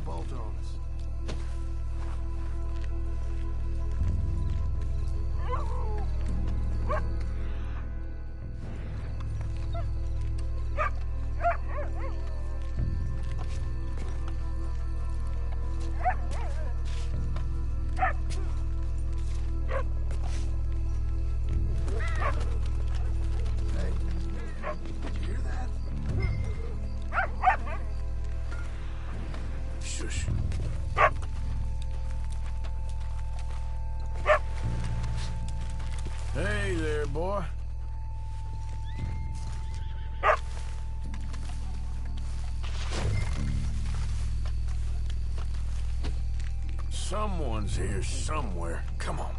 bolt on us. Hey there, boy. Someone's here somewhere. Come on.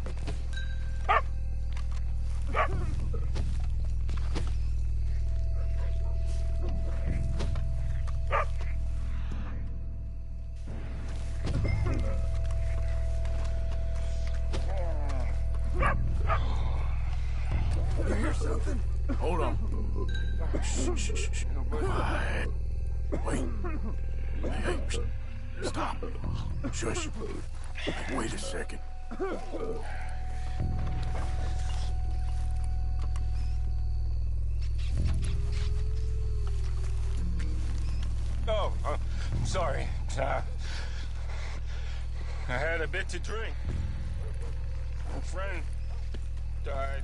You hear something? Hold on. Shh, shh, shh, shh. Quiet. Wait. Hey, hey, stop. Shush. Wait a second. Oh, I'm sorry. I had a bit to drink. A friend died.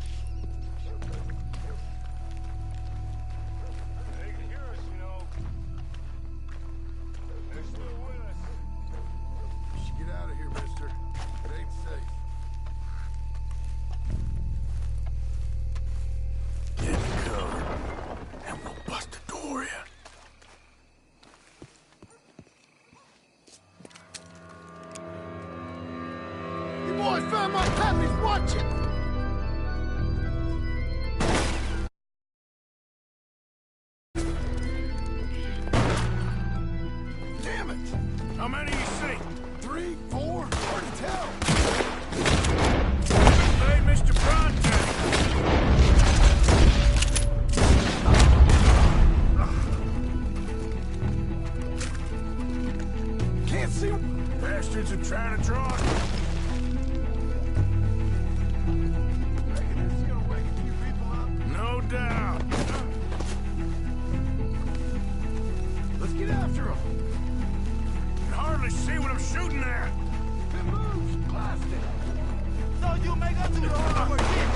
They can hear us, you know. They're still with us. You should get out of here, mister. It ain't safe. Get in cover, and we'll bust the door in. You boys found my puppies, watching! Damn it! How many you see? 3, 4, hard to tell. Hey, Mr. Bronte. Can't see them. Bastards are trying to draw us. Reckon this is gonna wake a few people up. No doubt. Let's get after them. Can hardly see what I'm shooting at. It moves, blasted. So you make us do the hard work here.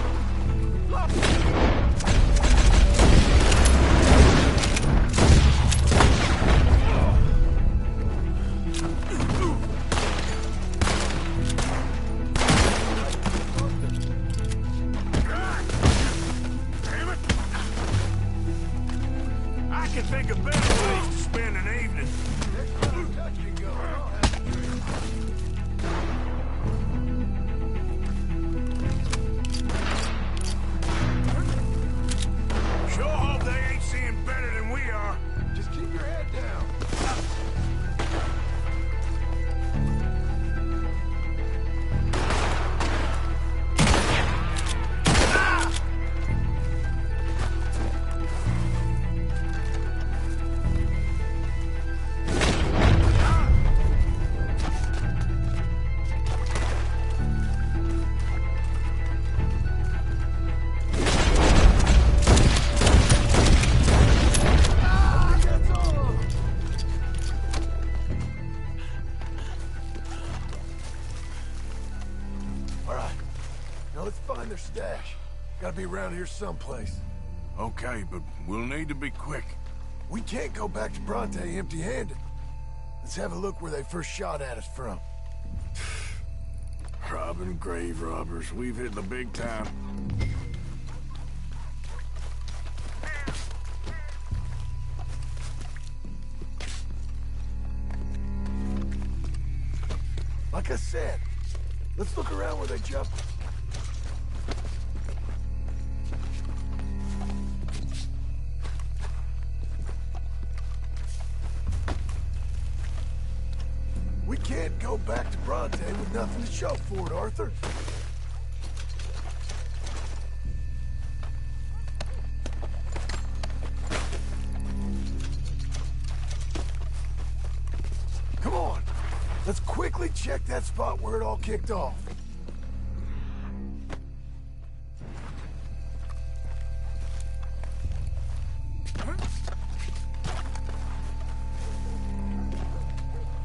Damn it. I can think of better ways to spend an evening. Next time touch can go, I'll have a drink. Sure hope they ain't seeing better than we are. Just keep your head down. That's all. All right. Now let's find their stash. Gotta be around here someplace. Okay, but we'll need to be quick. We can't go back to Bronte empty-handed. Let's have a look where they first shot at us from. Robbing grave robbers. We've hit the big time. Like I said, let's look around where they jumped. We can't go back to Bronte with nothing to show for it, Arthur. Come on, Let's quickly check that spot where it all kicked off.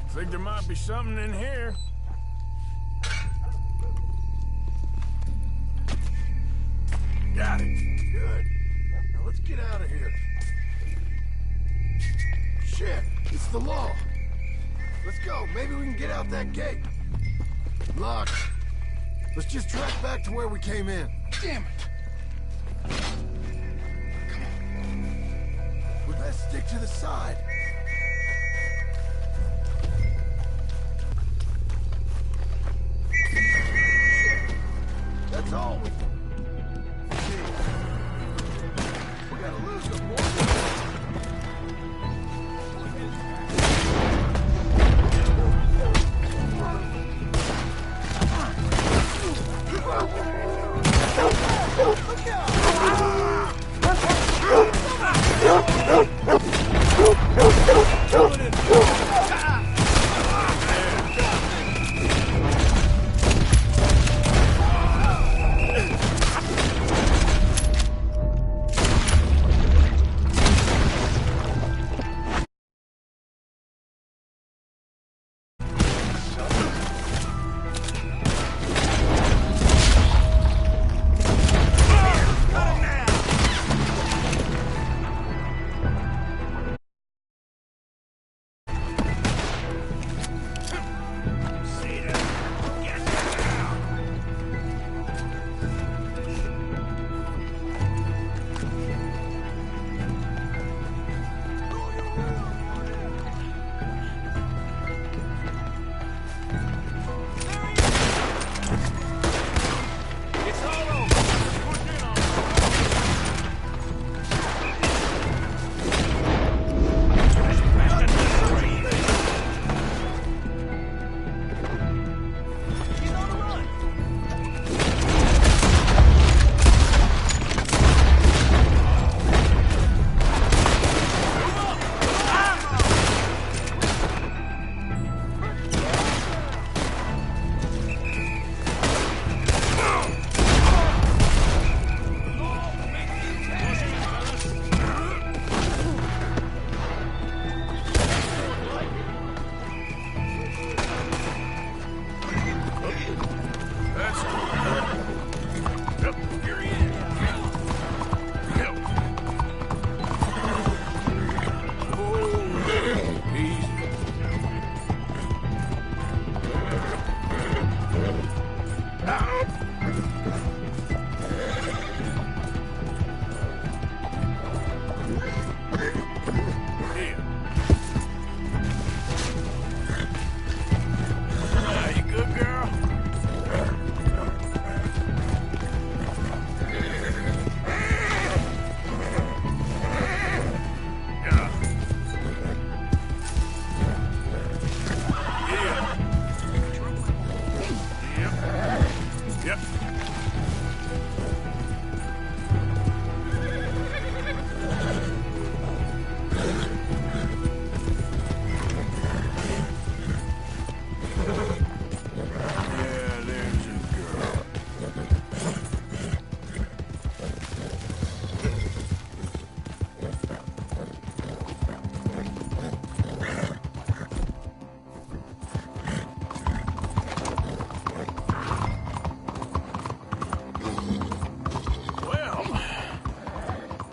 Think there might be something in here. Got it. Good. Now let's get out of here. Shit, it's the law. Let's go. Maybe we can get out that gate. Locked. Let's just track back to where we came in. Damn it. Come on. We best stick to the side. Shit. That's all we... We gotta lose them, boys.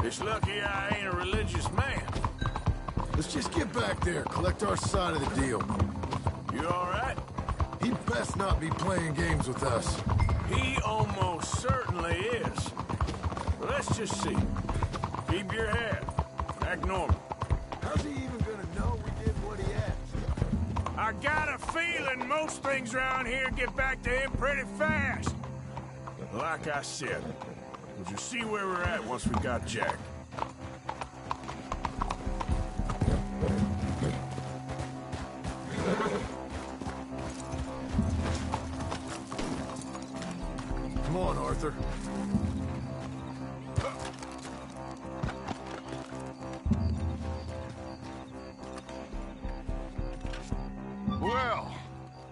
It's lucky I ain't a religious man. Let's just get back there, collect our side of the deal. You all right? He'd best not be playing games with us. He almost certainly is. But let's just see. Keep your head. Act normal. How's he even gonna know we did what he asked? I got a feeling most things around here get back to him pretty fast. Like I said, we'll just see where we're at once we got Jack. Come on, Arthur. Well,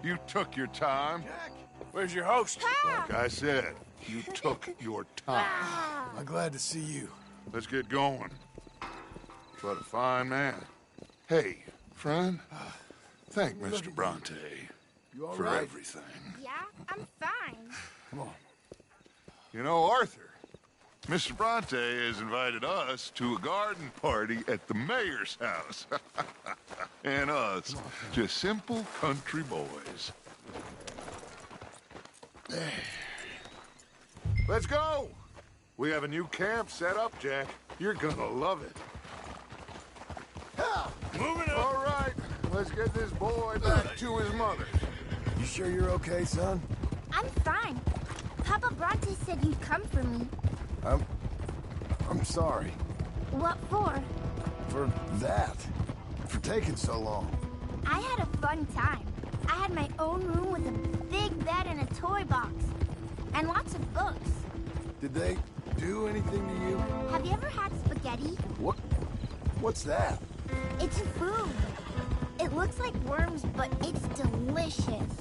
You took your time. Jack! Where's your host? Like I said, you took your time. I'm glad to see you. Let's get going. What a fine man. Hey, friend, thank Mr. Bronte You all for right? everything. Yeah, I'm fine. Come on. You know, Arthur, Mr. Bronte has invited us to a garden party at the mayor's house. And us, just simple country boys. Let's go! We have a new camp set up, Jack. You're gonna love it. Moving up. All right, let's get this boy back to his mother. You sure you're okay, son? I'm fine. Papa Bronte said you'd come for me. I'm sorry What for? for that. For taking so long. I had a fun time. I had my own room with a big bed and a toy box. And lots of books. Did they do anything to you? Have you ever had spaghetti? What's that? It's food. It looks like worms, but it's delicious.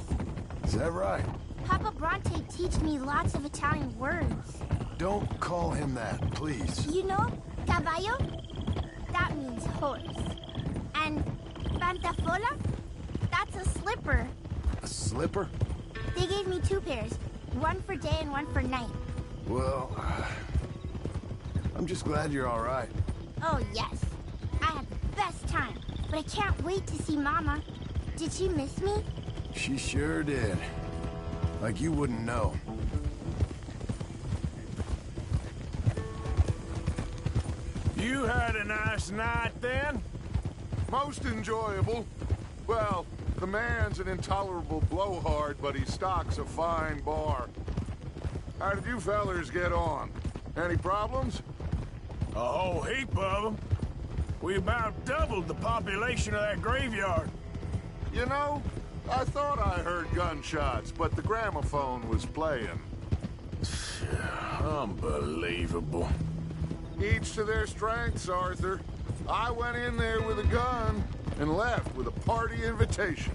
Is that right? Papa Bronte teach me lots of Italian words. Don't call him that, please. You know, caballo? That means horse. And pantafola? That's a slipper. A slipper? They gave me 2 pairs. One for day and one for night. Well, I'm just glad you're all right. Oh, yes. I had the best time. But I can't wait to see Mama. Did she miss me? She sure did. Like you wouldn't know. You had a nice night then? Most enjoyable. Well, the man's an intolerable blowhard, but he stocks a fine bar. How did you fellers get on? Any problems? A whole heap of them. We about doubled the population of that graveyard. You know, I thought I heard gunshots, but the gramophone was playing. Unbelievable. Each to their strengths, Arthur. I went in there with a gun and left with a party invitation.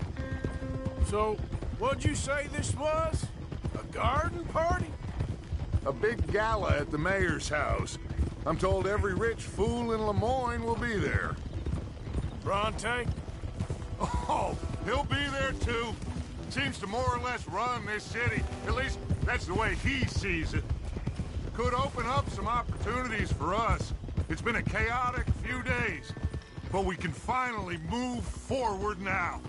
So, what'd you say this was? A garden party? A big gala at the mayor's house. I'm told every rich fool in Lemoyne will be there. Bronte? Oh, he'll be there too. Seems to more or less run this city. At least, that's the way he sees it. Could open up some opportunities for us. It's been a chaotic few days, but we can finally move forward now.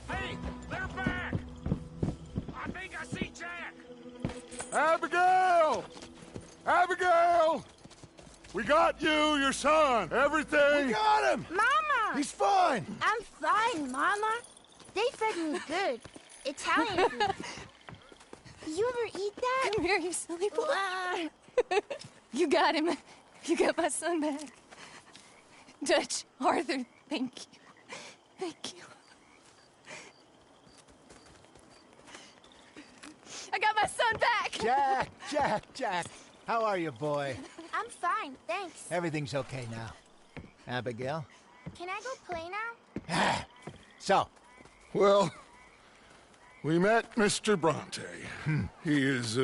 Hey, they're back! I think I see Jack! Abigail! Abigail! We got you, your son, everything! We got him! Mama! He's fine! I'm fine, Mama. They fed me good. Italian food. You ever eat that? Come here, you silly boy. Uh, You got him. You got my son back. Dutch, Arthur, thank you. Thank you. I got my son back! Jack. How are you, boy? I'm fine, thanks. Everything's okay now. Abigail? Can I go play now? So, Well, we met Mr. Bronte. He is,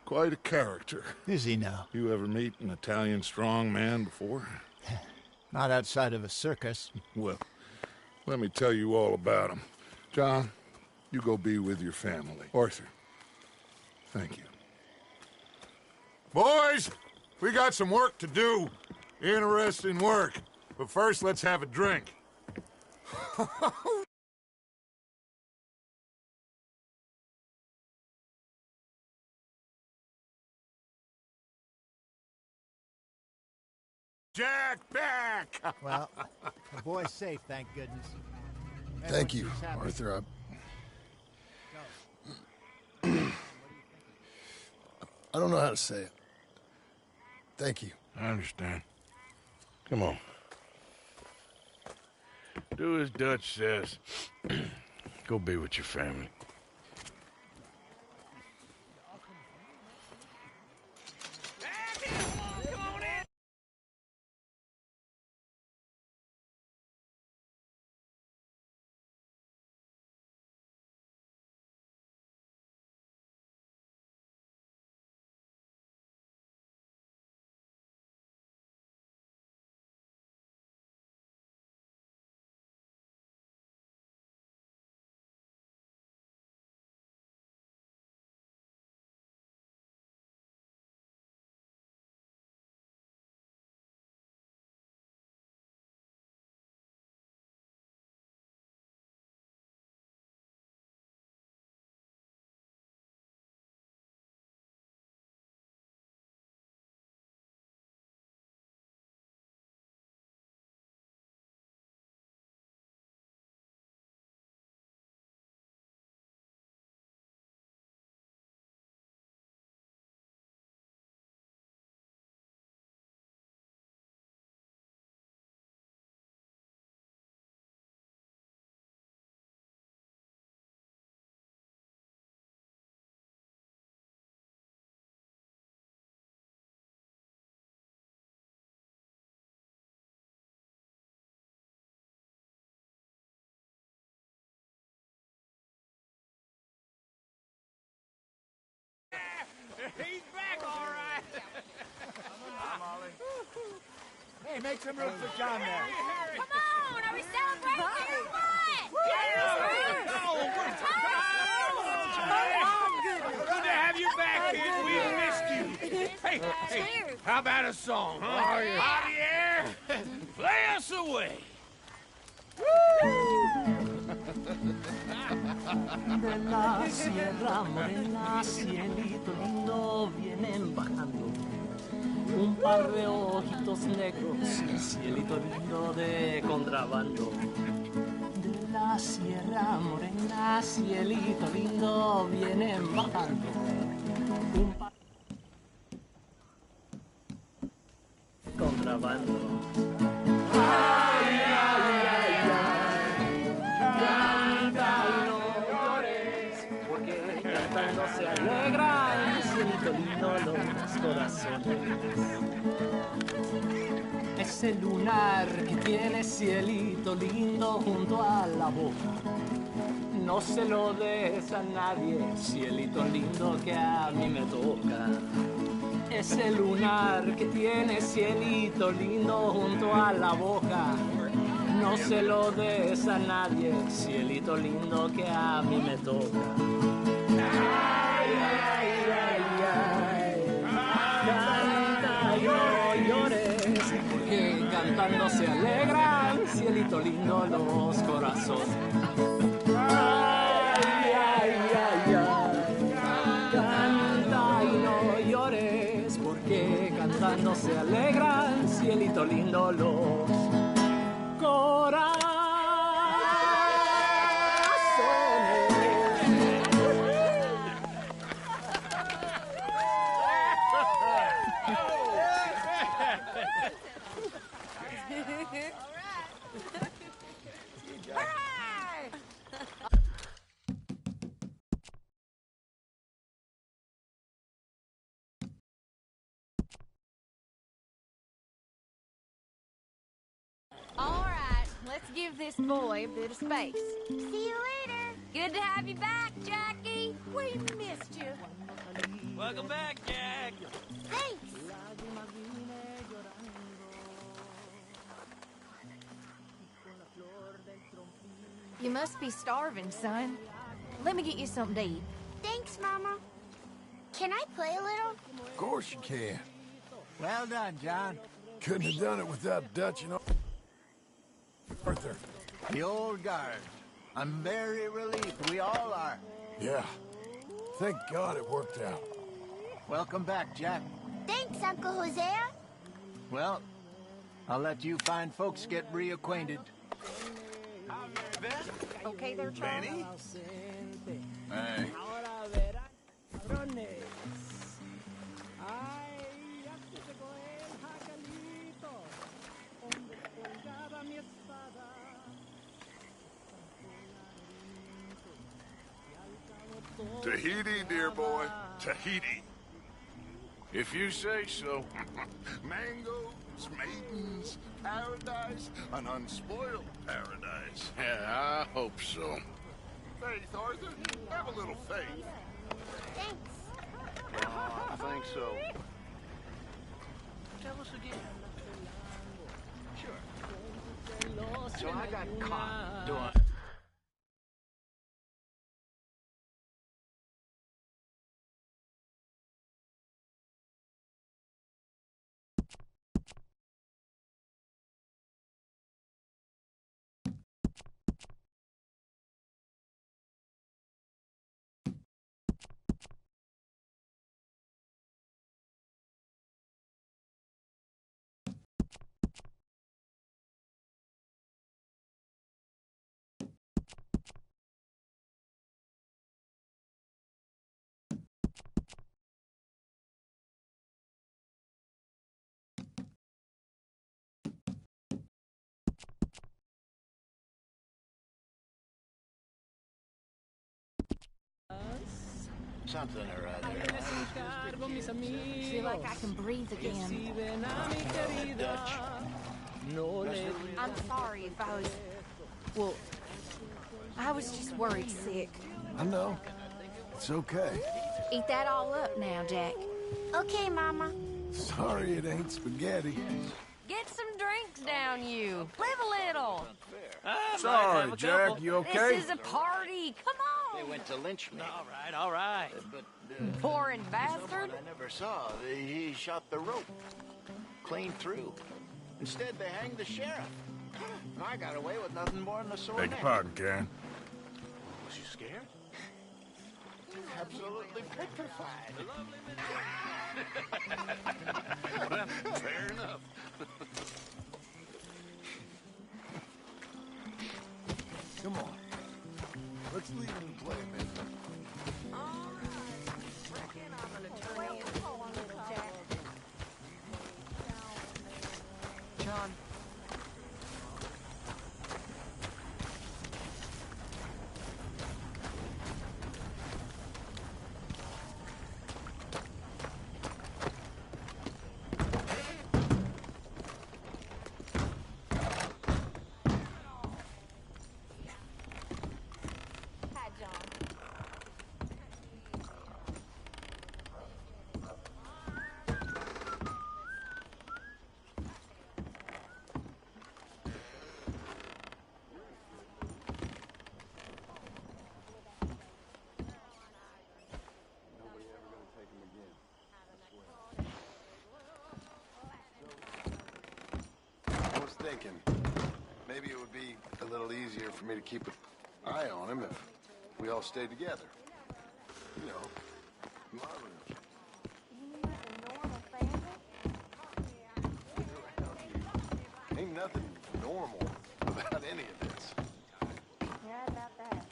quite a character. is he now? You ever meet an Italian strong man before? Not outside of a circus. Well, let me tell you all about him. John, you go be with your family. Arthur, thank you. Boys, we got some work to do. Interesting work. But first, let's have a drink. Jack back! Well, the boy's safe, thank goodness. Thank you, Everyone's happy. Arthur. I don't know how to say it. Thank you. I understand. Come on. Do as Dutch says. Go be with your family. He's back, all right. Hi, Molly. Hey, make some room for John there. Come on, are we celebrating or what? Good to have you back, kid. We missed you. Hey, how about a song, huh? Javier, play us away. De la sierra morena, cielito lindo, vienen bajando un par de ojitos negros, cielito lindo de contrabando. De la sierra morena, cielito lindo, vienen bajando un par de contrabando. Ay, ay, ay, ay, canta y no llores, porque cantando se alegran, cielito lindo los corazones. Ese lunar que tiene cielito lindo junto a la boca, no se lo des a nadie, cielito lindo que a mí me toca. Ese lunar que tiene cielito lindo junto a la boca, no se lo des a nadie, cielito lindo que a mí me toca. Ay, ay, ay, ay, canta y no llores, porque cantando se alegran, cielito lindo los corazones. Ay, ay, ay, ay, canta y no llores, porque cantando se alegran, cielito lindo los corazones. All right, let's give this boy a bit of space. See you later. Good to have you back, Jackie. We missed you. Welcome back, Jack. Thanks. You must be starving, son. Let me get you something to eat. Thanks, Mama. Can I play a little? Of course you can. Well done, John. Couldn't have done it without Dutch and Arthur. The old guard. I'm very relieved. We all are. Yeah. Thank God it worked out. Welcome back, Jack. Thanks, Uncle Hosea. Well, I'll let you fine folks get reacquainted. Okay there, Charles? Benny? Hey. Tahiti, dear boy. Tahiti. If you say so. Mangoes, maidens, paradise, an unspoiled paradise. Yeah, I hope so. Faith, Arthur. Have a little faith. Thanks. I think so. Tell us again. Sure. So I got caught doing... Something or other. I feel like I can breathe again. Dutch. I'm sorry if I was... Well, I was just worried sick. I know. It's okay. Eat that all up now, Jack. Okay, Mama. Sorry it ain't spaghetti. Get some drinks down, you. Live a little. Sorry, Jack, you okay? This is a party. Come on. They went to lynch me. All right. But Foreign bastard. someone I never saw, he shot the rope clean through. Instead, they hanged the sheriff. I got away with nothing more than a sore Beg your neck. pardon, Karen. Was you scared? Absolutely petrified. Well, fair enough. Come on. Let's leave it and play, man. John. Hi, John. I was thinking, maybe it would be a little easier for me to keep an eye on him if we all stayed together. You know, ain't nothing normal about any of this. Yeah, about that.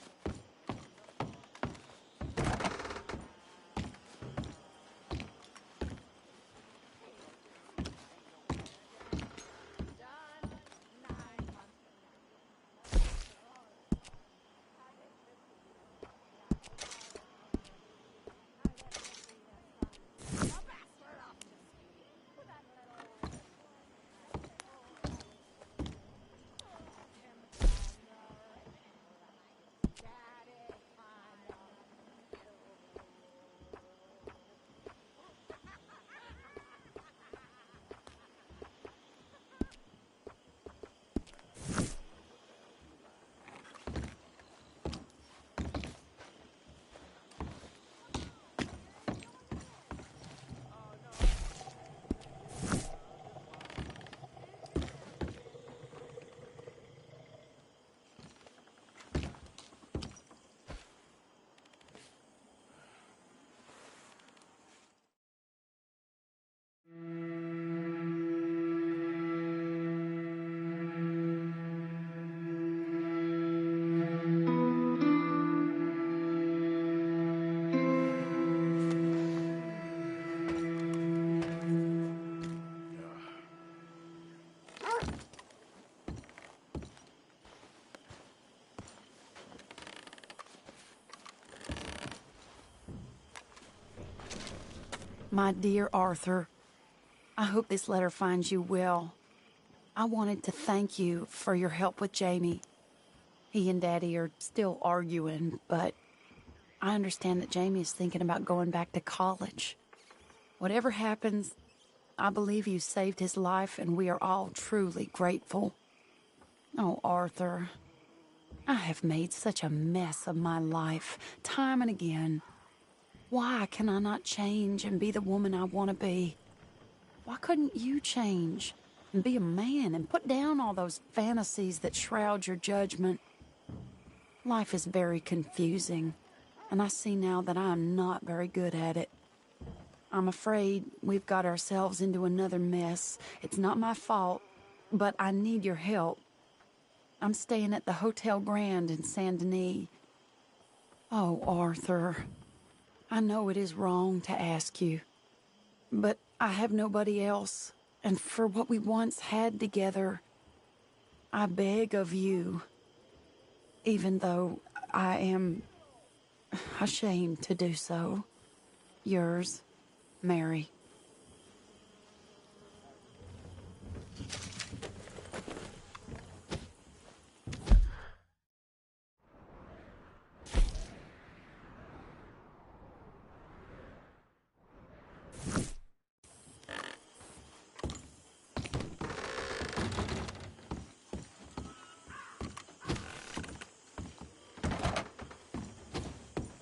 My dear Arthur, I hope this letter finds you well. I wanted to thank you for your help with Jamie. He and Daddy are still arguing, but I understand that Jamie is thinking about going back to college. Whatever happens, I believe you saved his life, and we are all truly grateful. Oh, Arthur, I have made such a mess of my life, time and again. Why can I not change and be the woman I want to be? Why couldn't you change and be a man and put down all those fantasies that shroud your judgment? Life is very confusing, and I see now that I am not very good at it. I'm afraid we've got ourselves into another mess. It's not my fault, but I need your help. I'm staying at the Hotel Grand in Saint Denis. Oh, Arthur, I know it is wrong to ask you, but I have nobody else, and for what we once had together, I beg of you, even though I am ashamed to do so. Yours, Mary.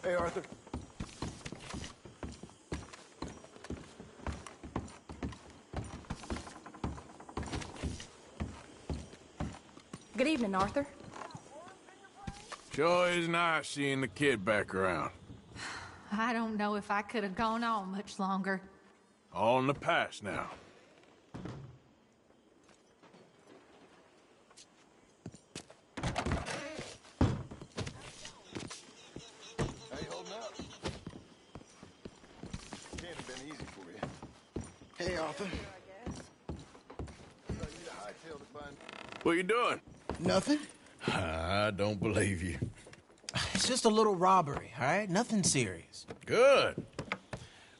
Hey, Arthur. Good evening, Arthur. Sure is nice seeing the kid back around. I don't know if I could have gone on much longer. All in the past now. How you holding up? Can't have been easy for you. Hey, Arthur. What you doing? Nothing. I don't believe you. It's just a little robbery, all right? Nothing serious. Good.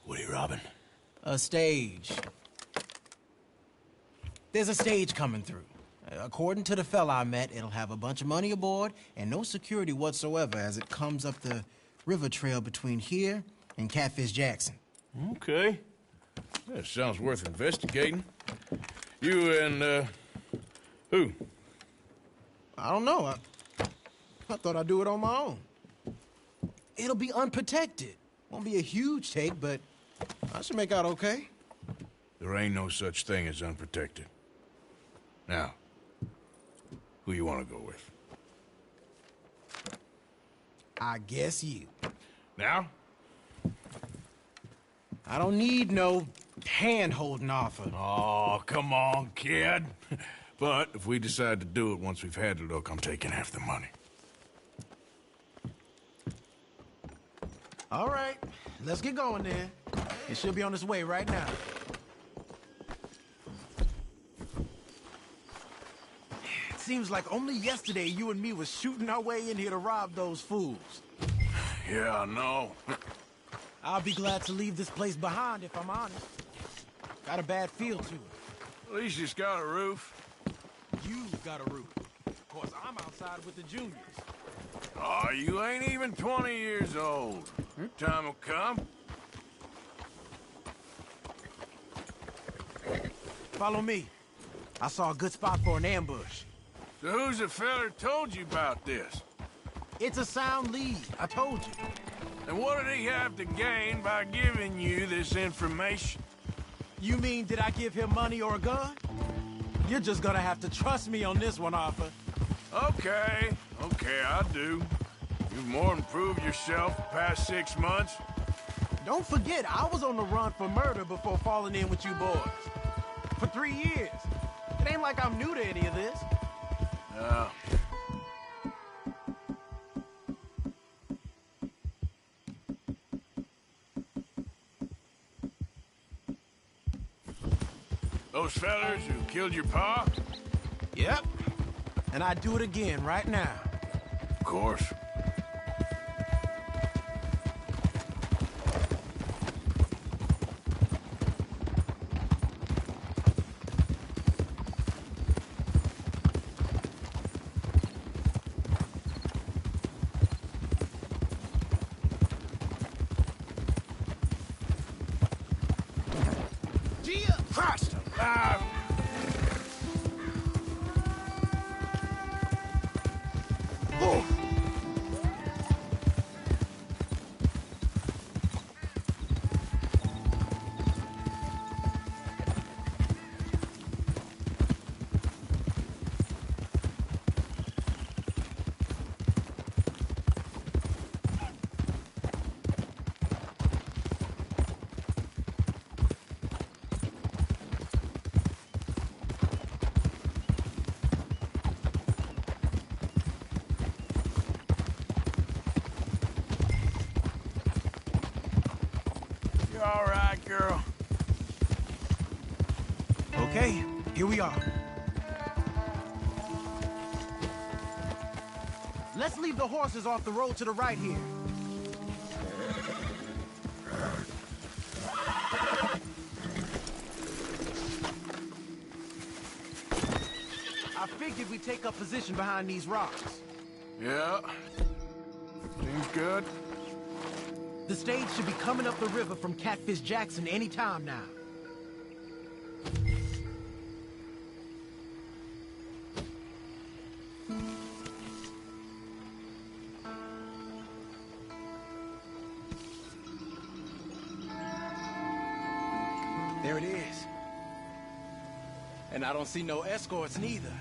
What are you robbing? A stage. There's a stage coming through. According to the fella I met, it'll have a bunch of money aboard and no security whatsoever as it comes up the river trail between here and Catfish Jackson. Okay. That sounds worth investigating. You and, who? I don't know. I thought I'd do it on my own. It'll be unprotected. Won't be a huge take, but I should make out okay. There ain't no such thing as unprotected. Now, who you want to go with? I guess you. Now? I don't need no hand-holding offer. Oh, come on, kid. But if we decide to do it once we've had a look, I'm taking half the money. All right, let's get going then. It should be on its way right now. It seems like only yesterday you and me was shooting our way in here to rob those fools. Yeah, I know. I'll be glad to leave this place behind if I'm honest. Got a bad feel to it. At least it's got a roof. You've got a roof. Of course, I'm outside with the juniors. Oh, you ain't even 20 years old. Your time will come. Follow me. I saw a good spot for an ambush. So who's the feller told you about this? It's a sound lead, I told you. And what did he have to gain by giving you this information? You mean, did I give him money or a gun? You're just gonna have to trust me on this one, Arthur. Okay, I do. You've more than proved yourself the past 6 months. Don't forget, I was on the run for murder before falling in with you boys. For 3 years. It ain't like I'm new to any of this. Those fellers who killed your pa? Yep. And I'd do it again right now. Of course. Christ alive! Oh. All right, girl. Okay, here we are. Let's leave the horses off the road to the right here. I figured we'd take up position behind these rocks. Yeah. Seems good. The stage should be coming up the river from Catfish Jackson any time now. There it is. And I don't see no escorts neither.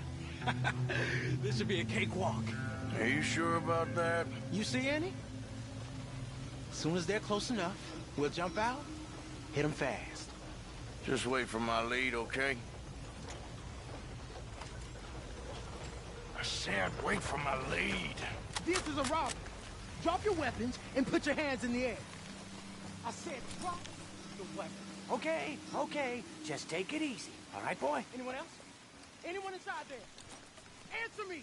This should be a cakewalk. Are you sure about that? You see any? As soon as they're close enough, we'll jump out, hit them fast. Just wait for my lead, okay? I said wait for my lead. This is a robbery. Drop your weapons and put your hands in the air. I said drop your weapons. Okay, okay. Just take it easy. All right, boy? Anyone else? Anyone inside there? Answer me!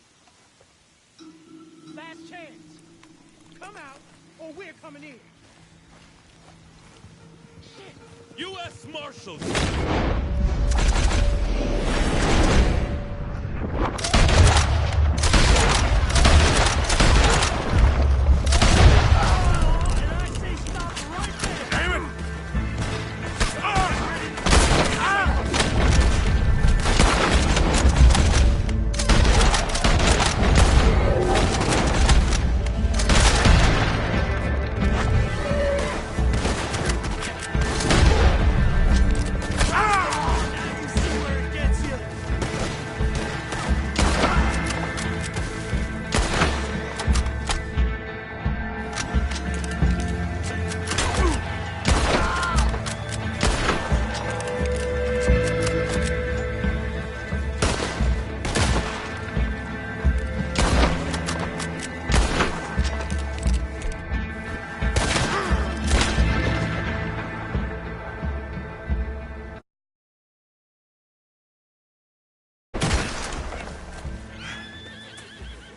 Last chance. Come out, or we're coming in. Shit. U.S. Marshals!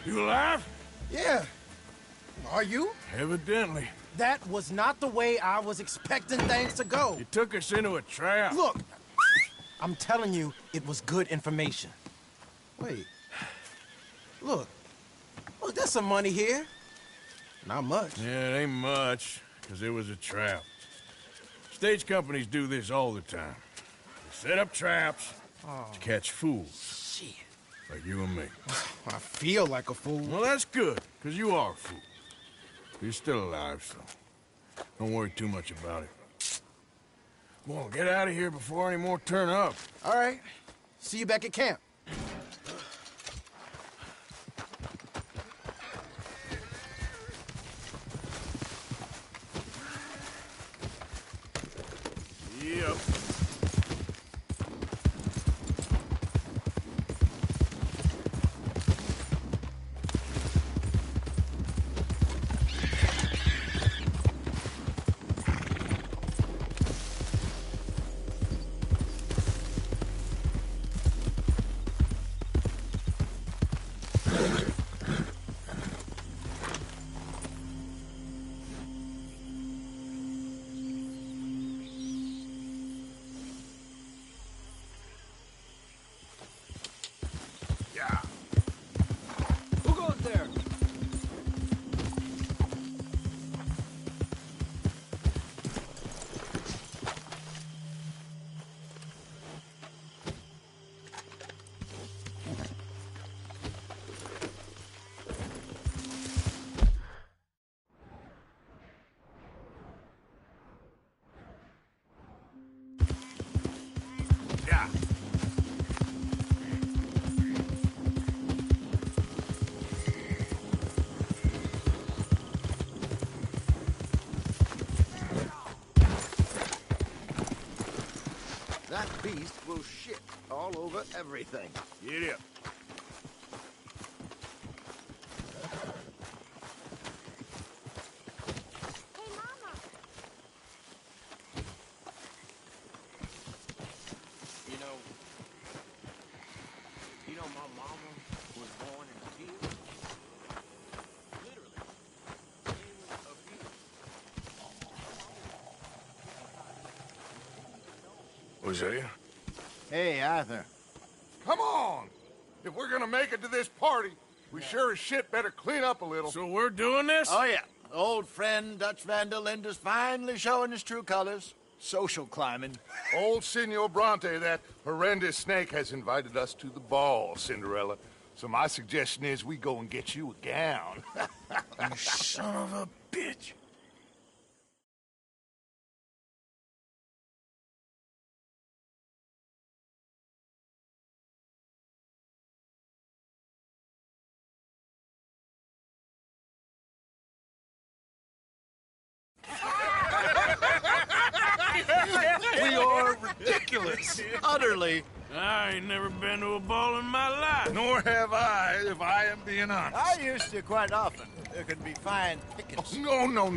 You alive? Yeah. Are you? Evidently. That was not the way I was expecting things to go. You took us into a trap. Look, I'm telling you, it was good information. Wait. Look, there's some money here. Not much. Yeah, it ain't much, because it was a trap. Stage companies do this all the time. They set up traps to catch fools. Shit. Like you and me. I feel like a fool. Well, that's good, because you are a fool. You're still alive, so don't worry too much about it. Come on, get out of here before any more turn up. All right. See you back at camp. Yep. Who goes there? Yeah. That beast will shit all over everything. Get up. Hey, Mama. You know my mama was born in a field. Literally. In a field. Was that you? Hey, Arthur. Come on! If we're gonna make it to this party, we sure as shit better clean up a little. So we're doing this? Oh, yeah. Old friend Dutch Van der Linde's finally showing his true colors. Social climbing. Old Senor Bronte, that horrendous snake, has invited us to the ball, Cinderella. So my suggestion is we go and get you a gown. You son of a bitch. ridiculous. Utterly. I ain't never been to a ball in my life. Nor have I, if I am being honest. I used to quite often. There could be fine pickets. Oh, no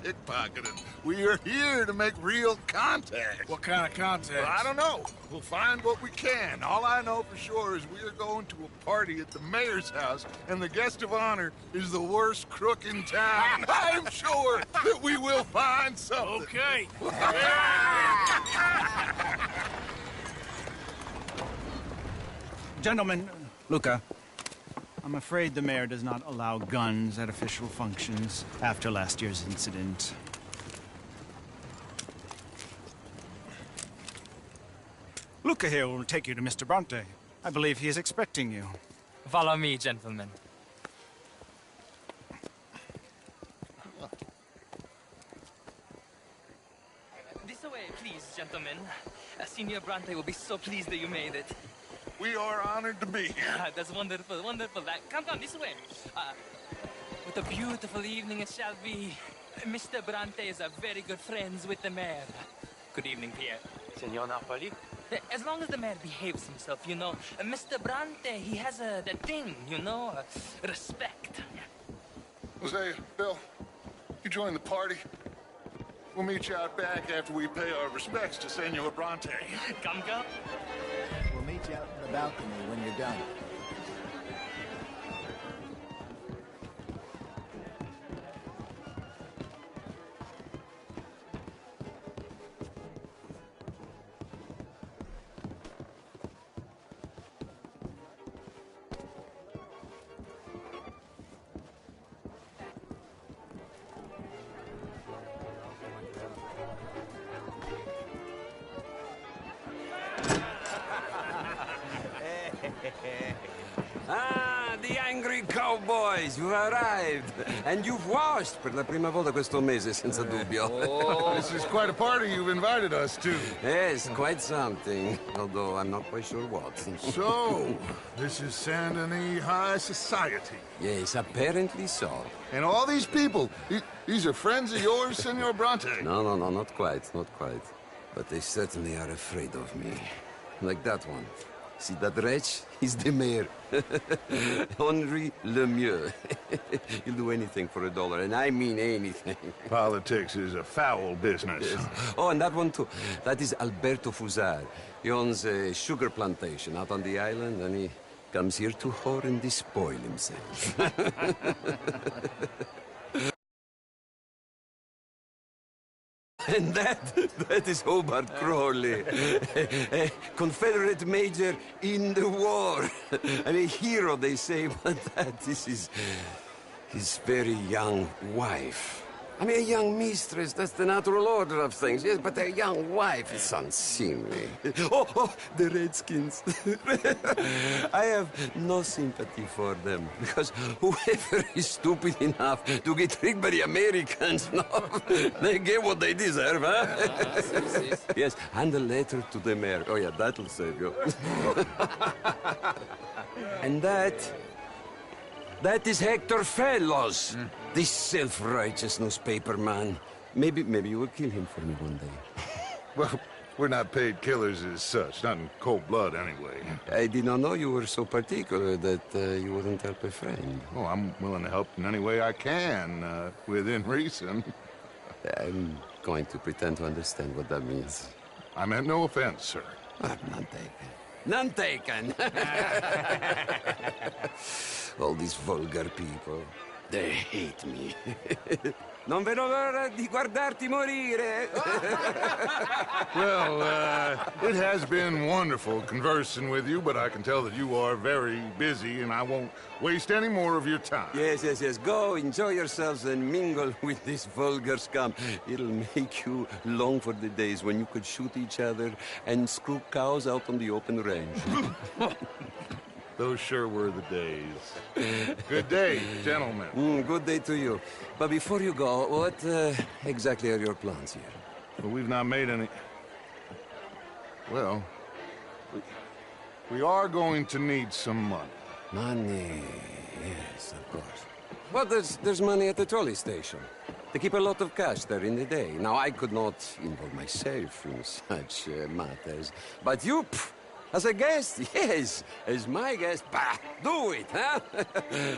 pickpocketing. We are here to make real contact. What kind of contact? Well, I don't know. We'll find what we can. All I know for sure is we are going to a party at the mayor's house, and the guest of honor is the worst crook in town. I'm sure that we will find something. Okay. Gentlemen, Luca, I'm afraid the mayor does not allow guns at official functions after last year's incident. Luca here will take you to Mr. Bronte. I believe he is expecting you. Follow me, gentlemen. This way, please, gentlemen. Senior Bronte will be so pleased that you made it. We are honored to be here. That's wonderful, wonderful. Come, this way. What a beautiful evening it shall be. Mr. Bronte is very good friends with the mayor. Good evening, Pierre. Senor Napoli? As long as the mayor behaves himself, you know. Mr. Bronte, he has that thing, you know, respect. Jose, Bill, you join the party. We'll meet you out back after we pay our respects to Senor Bronte. Come. We'll meet you out in the balcony when you're done. Ah, the angry cowboys, you've arrived. And you've washed per la prima volta questo mese, senza dubbio. Oh, this is quite a party you've invited us to. Yes, quite something. Although I'm not quite sure what. So, this is Saint Denis High Society. Yes, apparently so. And all these people, these are friends of yours, Senor Bronte? No, not quite. But they certainly are afraid of me. Like that one. See that wretch? He's the mayor. Henri Lemieux. He'll do anything for $1, and I mean anything. Politics is a foul business. Yes. Oh, and that one too. That is Alberto Fusar. He owns a sugar plantation out on the island, and he comes here to whore and despoil himself. And that is Hobart Crawley, a Confederate major in the war. And a hero, they say, but that is his very young wife. I mean, a young mistress, that's the natural order of things, yes, but a young wife is unseemly. Oh, the Redskins. I have no sympathy for them, because whoever is stupid enough to get tricked by the Americans, no, they get what they deserve, huh? Yes, and a letter to the mayor. Oh, yeah, that'll save you. And that is Hector Fellows. This self-righteous newspaper man. Maybe you will kill him for me one day. Well, we're not paid killers as such, not in cold blood anyway. I did not know you were so particular that you wouldn't help a friend. Oh, I'm willing to help in any way I can, within reason. I'm going to pretend to understand what that means. I meant no offense, sir. None taken. None taken! All these vulgar people, they hate me. Non vedo l'ora di guardarti morire. Well, it has been wonderful conversing with you, but I can tell that you are very busy, and I won't waste any more of your time. Yes. Go, enjoy yourselves, and mingle with this vulgar scum. It'll make you long for the days when you could shoot each other and screw cows out on the open range. Those sure were the days. Good day, gentlemen. Good day to you. But before you go, what exactly are your plans here? Well, we've not made any... Well, we are going to need some money. Money, yes, of course. Well, there's money at the trolley station. They keep a lot of cash there in the day. Now, I could not involve myself in such matters. But you, as a guest, yes, as my guest, bah, do it, huh?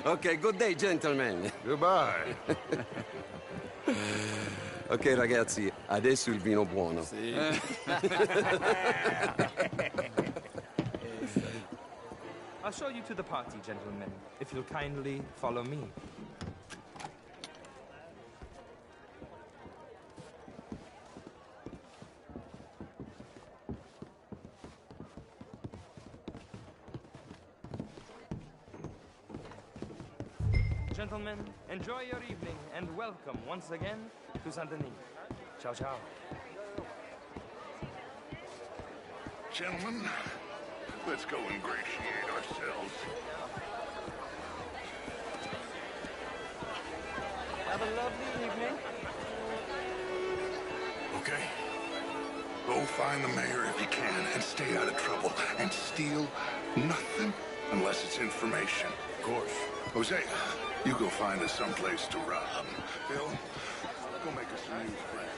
Okay, good day, gentlemen. Goodbye. Ok, ragazzi, adesso il vino buono. Sì. I'll show you to the party, gentlemen, if you'll kindly follow me. Gentlemen, enjoy your evening and welcome once again to Saint Denis. Ciao, ciao. Gentlemen, let's go ingratiate ourselves. Have a lovely evening. Okay. Go find the mayor if you can and stay out of trouble. And steal nothing unless it's information. Of course. Jose, you go find us someplace to rob. Phil, go make us some new friends.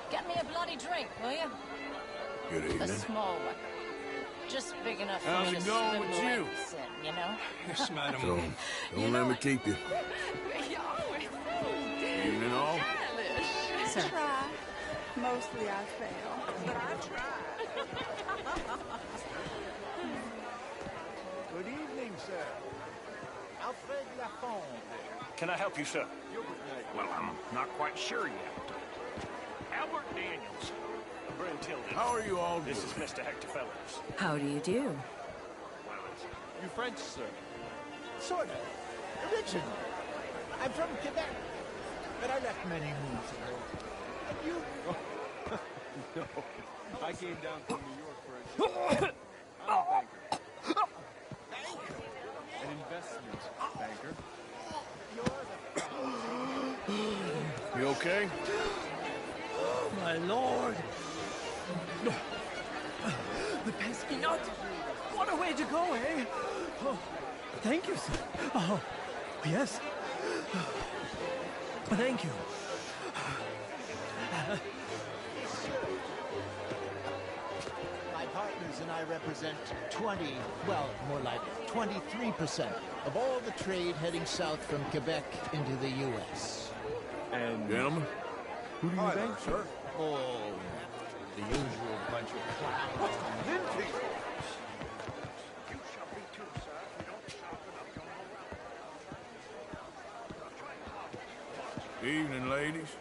Get me a bloody drink, will you? Good A evening. small one. Just big enough for How's me it to going swim with you? lengths in, you know? Yes, madam. Don't let me keep you. Evening all. Sir. Try. Mostly I fail, but I try. Good evening, sir. Alfred Lafond. Can I help you, sir? Well, I'm not quite sure yet. Albert Daniels. Bryn Tilden. How are you all This doing? is Mr. Hector Fellows. How do you do? You French, sir? Sort of. Originally. I'm from Quebec, but I left many moons ago. And you? No, I came down from New York for a I'm a banker. Banker? An investment banker. You okay? Oh, my lord. The pesky nut. What a way to go, eh? Oh, thank you, sir. Oh, yes. Thank you. My partners and I represent 20, well, more like 23% of all the trade heading south from Quebec into the U.S. And gentlemen, who do you bank, sir? Oh, the usual bunch of clowns. Evening, ladies.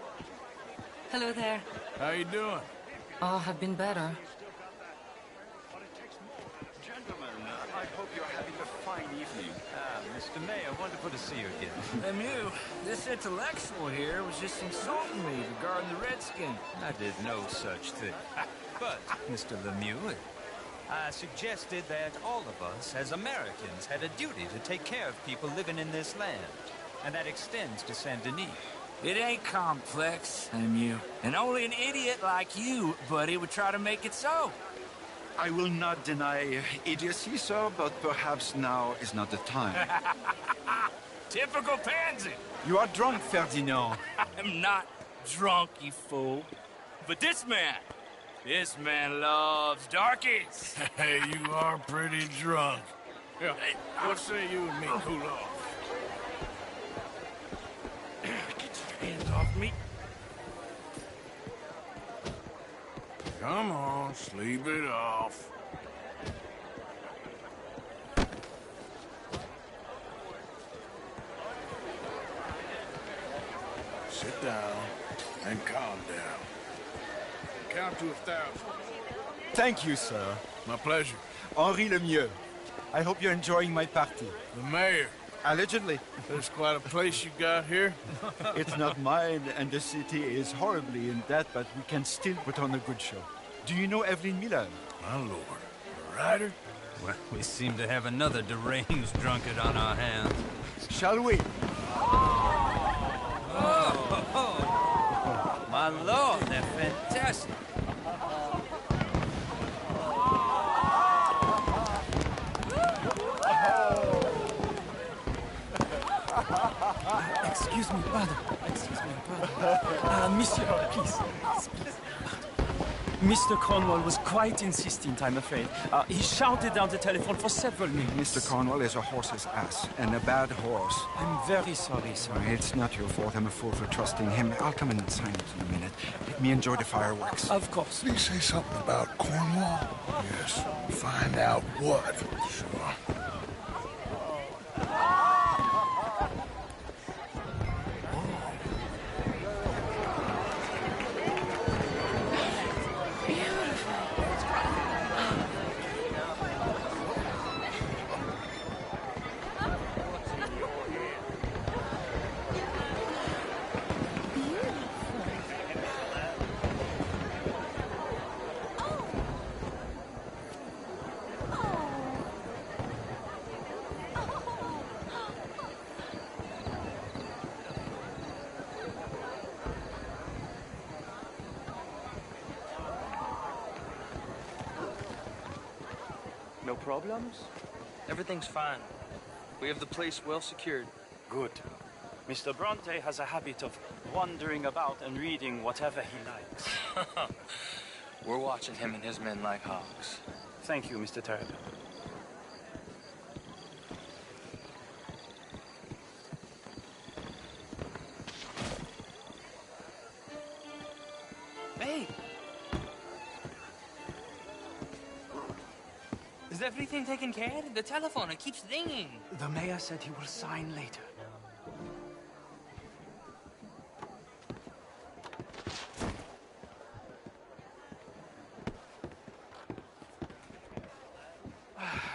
Hello there. How you doing? Oh, I've been better. Gentlemen, I hope you're having a fine evening. Mr. Mayor, wonderful to see you again. Lemieux, this intellectual here was just insulting me regarding the Redskin. I did no such thing. But, Mr. Lemieux, I suggested that all of us, as Americans, had a duty to take care of people living in this land. And that extends to Saint Denis. It ain't complex, Lemieux. And only an idiot like you, buddy, would try to make it so. I will not deny idiocy, sir, but perhaps now is not the time. Typical pansy. You are drunk, Ferdinand. I'm not drunk, you fool. But this man loves darkies. Hey, you are pretty drunk. Yeah, what say you and me cool off? Get your hands off me. Come on, sleep it off. Sit down and calm down. Count to 1,000. Thank you, sir. My pleasure. Henri Lemieux. I hope you're enjoying my party. The mayor. Allegedly. There's quite a place you got here. It's not mine, and the city is horribly in debt, but we can still put on a good show. Do you know Evelyn Miller? My lord. A writer? Well, we seem to have another deranged drunkard on our hands. Shall we? Oh, my lord, they're fantastic. Excuse me, pardon. Excuse me, pardon. Monsieur, please. Mr. Cornwall was quite insistent, I'm afraid. He shouted down the telephone for several minutes. Mr. Cornwall is a horse's ass, and a bad horse. I'm very sorry, sir. It's not your fault. I'm a fool for trusting him. I'll come in silence in a minute. Let me enjoy the fireworks. Of course. Did he say something about Cornwall? Yes. Find out what. Sure. No problems? Everything's fine. We have the place well secured. Good. Mr. Bronte has a habit of wandering about and reading whatever he likes. We're watching him and his men like hawks. Thank you, Mr. Turner. Hey! Is everything taken care of? The telephone, it keeps ringing. The mayor said he will sign later.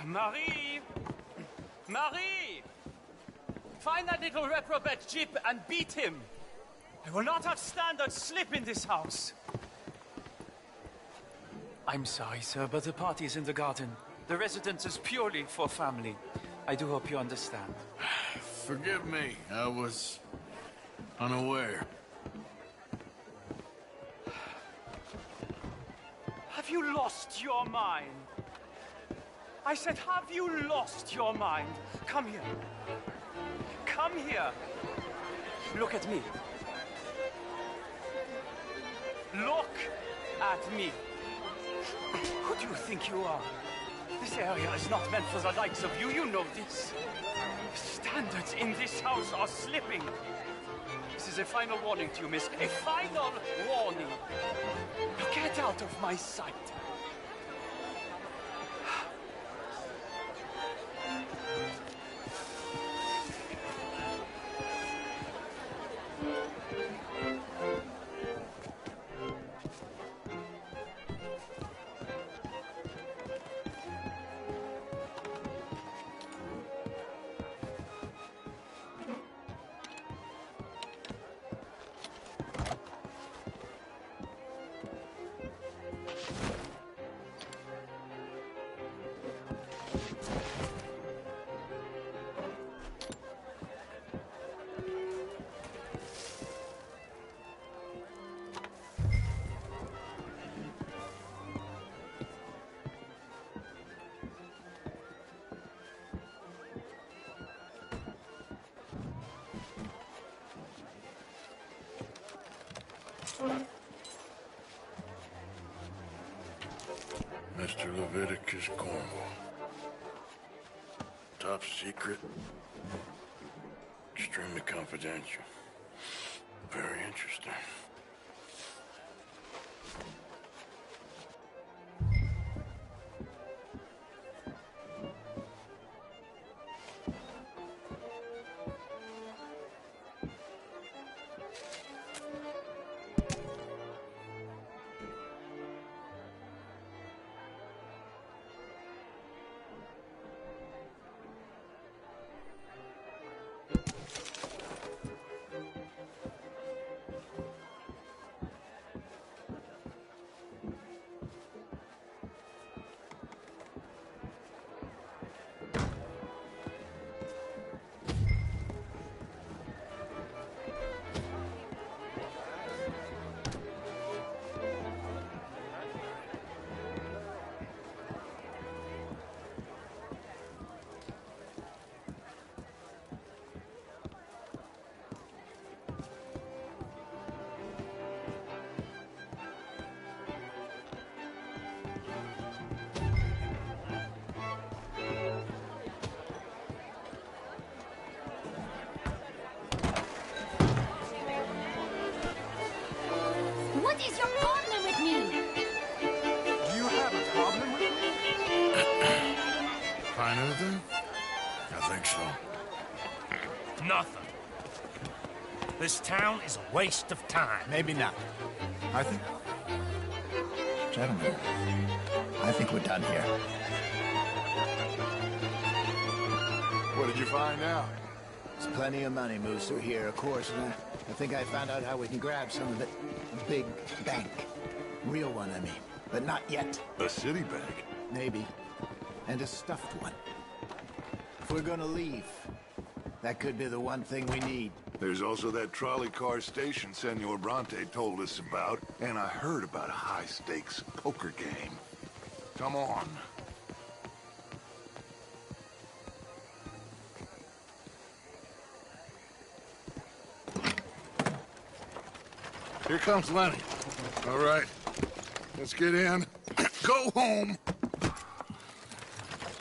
Marie! Marie! Find that little reprobate Jip and beat him. I will not have standard slip in this house. I'm sorry, sir, but the party is in the garden. The residence is purely for family. I do hope you understand. Forgive me. I was unaware. Have you lost your mind? I said, have you lost your mind? Come here. Come here. Look at me. Look at me. Who do you think you are? This area is not meant for the likes of you. You know this. Standards in this house are slipping. This is a final warning to you, miss. A final warning. Now get out of my sight. Mr. Leviticus Cornwall. Top secret. Extremely confidential. Very interesting. is your problem with me? Do you have a problem with me? Find anything? I think so. Nothing. This town is a waste of time. Maybe not. I think... Gentlemen, I think we're done here. What did you find out? There's plenty of money moves through here, of course, and I think I found out how we can grab some of it. A big bank. Real one, I mean. But not yet. A city bank? Maybe. And a stuffed one. If we're gonna leave, that could be the one thing we need. There's also that trolley car station Senor Bronte told us about, and I heard about a high-stakes poker game. Come on. Here comes Lenny. All right, let's get in. Go home.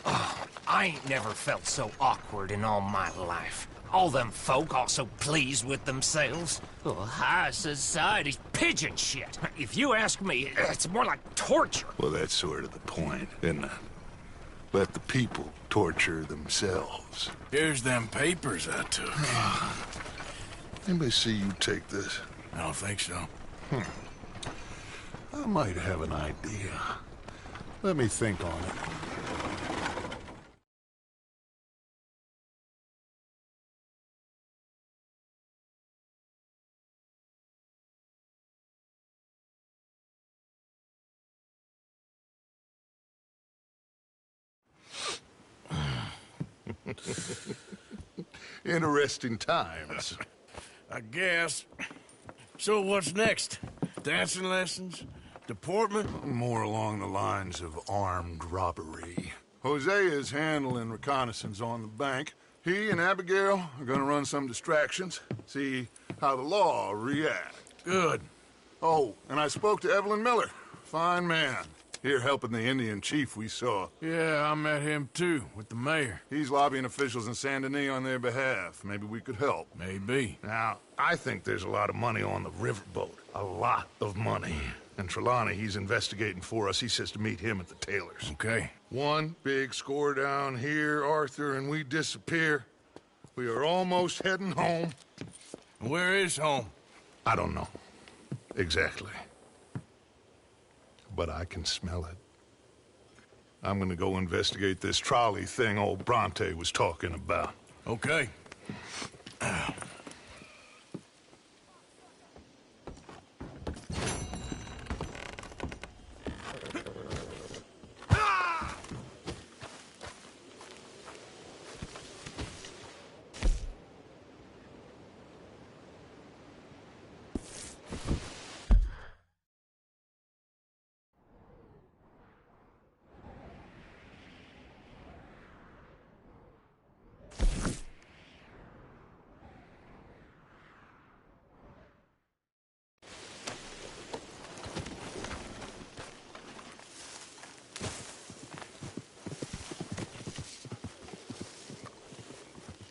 Oh, I ain't never felt so awkward in all my life. All them folk all so pleased with themselves. Oh, high society's pigeon shit. If you ask me, it's more like torture. Well, that's sort of the point, isn't it? Let the people torture themselves. Here's them papers I took. Anybody see you take this? I don't think so. I might have an idea. Let me think on it. Interesting times. I guess. So what's next? Dancing lessons? Deportment? More along the lines of armed robbery. Hosea is handling reconnaissance on the bank. He and Abigail are gonna run some distractions, see how the law reacts. Good. Oh, and I spoke to Evelyn Miller. Fine man. Here helping the Indian chief we saw. Yeah, I met him too, with the mayor. He's lobbying officials in Saint Denis on their behalf. Maybe we could help. Maybe. Now, I think there's a lot of money on the riverboat. A lot of money. And Trelawney, he's investigating for us. He says to meet him at the Taylor's. Okay. One big score down here, Arthur, and we disappear. We are almost heading home. Where is home? I don't know. Exactly. But I can smell it. I'm gonna go investigate this trolley thing old Bronte was talking about. Okay.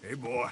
Hey, boy.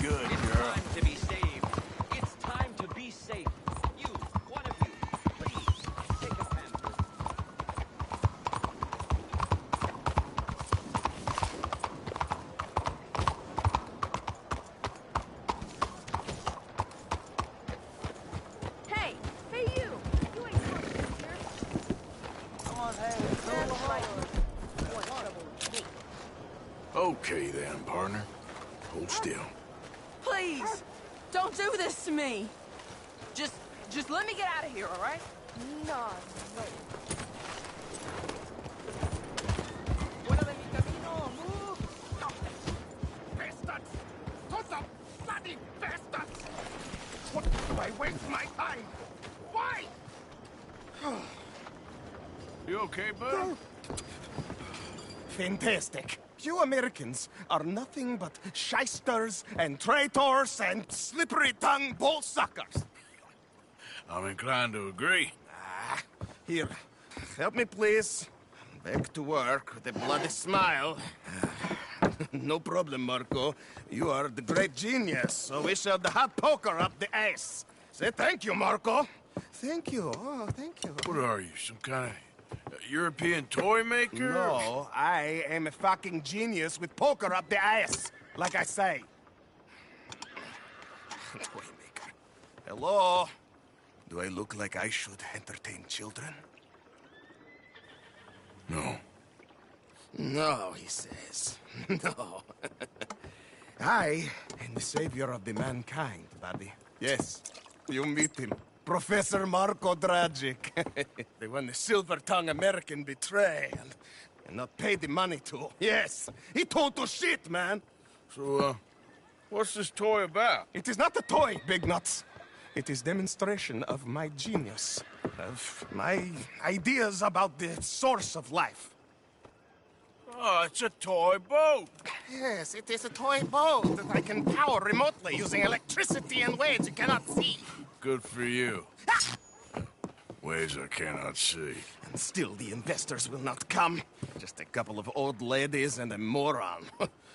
good, It's girl. time to be saved. It's time to be safe. You, one of you, please, take a pamper. Hey, you! You ain't supposed to be here. Come on, hey, Okay then, partner. Hold still. Please, don't do this to me. Just let me get out of here, all right? No. Bastards! Total bloody bastards! What do I waste my time? Why? You okay, bud? Fantastic. You Americans are nothing but shysters and traitors and slippery-tongued bull suckers. I'm inclined to agree. Here, help me, please. Back to work with a bloody smile. No problem, Marco. You are the great genius, so we shall the hot poker up the ass. Say thank you, Marco. Thank you. Oh, thank you. What are you, some kind of European toy maker? No, I am a fucking genius with poker up the ass, like I say. Toy maker. Hello? Do I look like I should entertain children? No. No, he says. No. I am the savior of the mankind, buddy. Yes, you meet him. Professor Marco Dragic. The one the silver-tongued American betray and not pay the money to. Yes, he told to shit, man. So, what's this toy about? It is not a toy, Big Nuts. It is demonstration of my genius, of my ideas about the source of life. Oh, it's a toy boat. Yes, it is a toy boat that I can power remotely using electricity in ways you cannot see. Good for you. Ways I cannot see. And still the investors will not come. Just a couple of old ladies and a moron.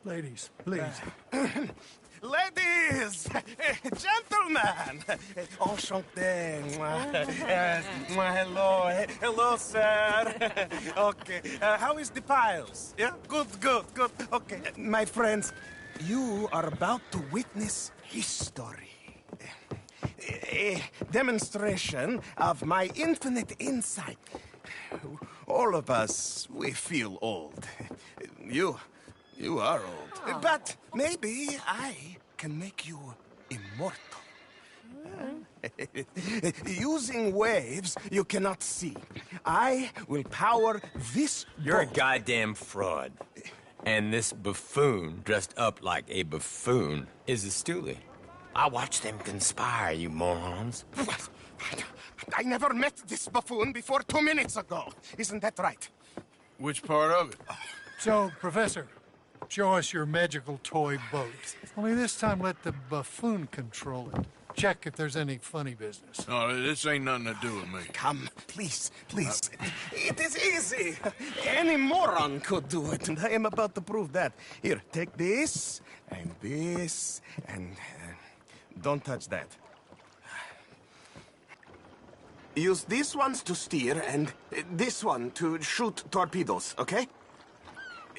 Ladies, please. Ladies! Gentlemen! Enchanté. Hello. Hello, sir. Okay. How is the piles? Yeah? Good. Okay. My friends, you are about to witness history. A demonstration of my infinite insight. All of us, we feel old. You are old. But maybe I can make you immortal. Using waves you cannot see, I will power this You're a boat. goddamn fraud. And this buffoon, dressed up like a buffoon, is a stoolie. I watched them conspire, you morons. I never met this buffoon before 2 minutes ago. Isn't that right? Which part of it? So, Professor, show us your magical toy boat. Only this time let the buffoon control it. Check if there's any funny business. No, this ain't nothing to do with me. Come, please. It is easy. Any moron could do it, and I am about to prove that. Here, take this, and don't touch that. Use these ones to steer, and this one to shoot torpedoes, okay?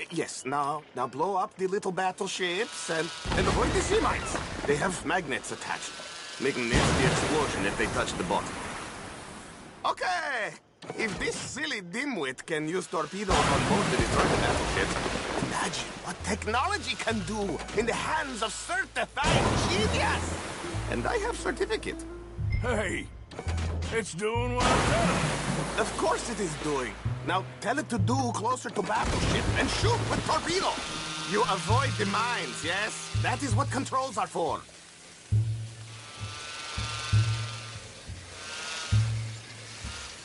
Yes, now blow up the little battleships, and avoid the sea mines. They have magnets attached. Make a nasty explosion if they touch the bottom. Okay! If this silly dimwit can use torpedoes on board the destroyer battleships, imagine what technology can do in the hands of certified genius! And I have certificate. Hey, it's doing what I'm telling. Of course it is doing. Now tell it to do closer to battleship and shoot with torpedo. You avoid the mines, yes? That is what controls are for.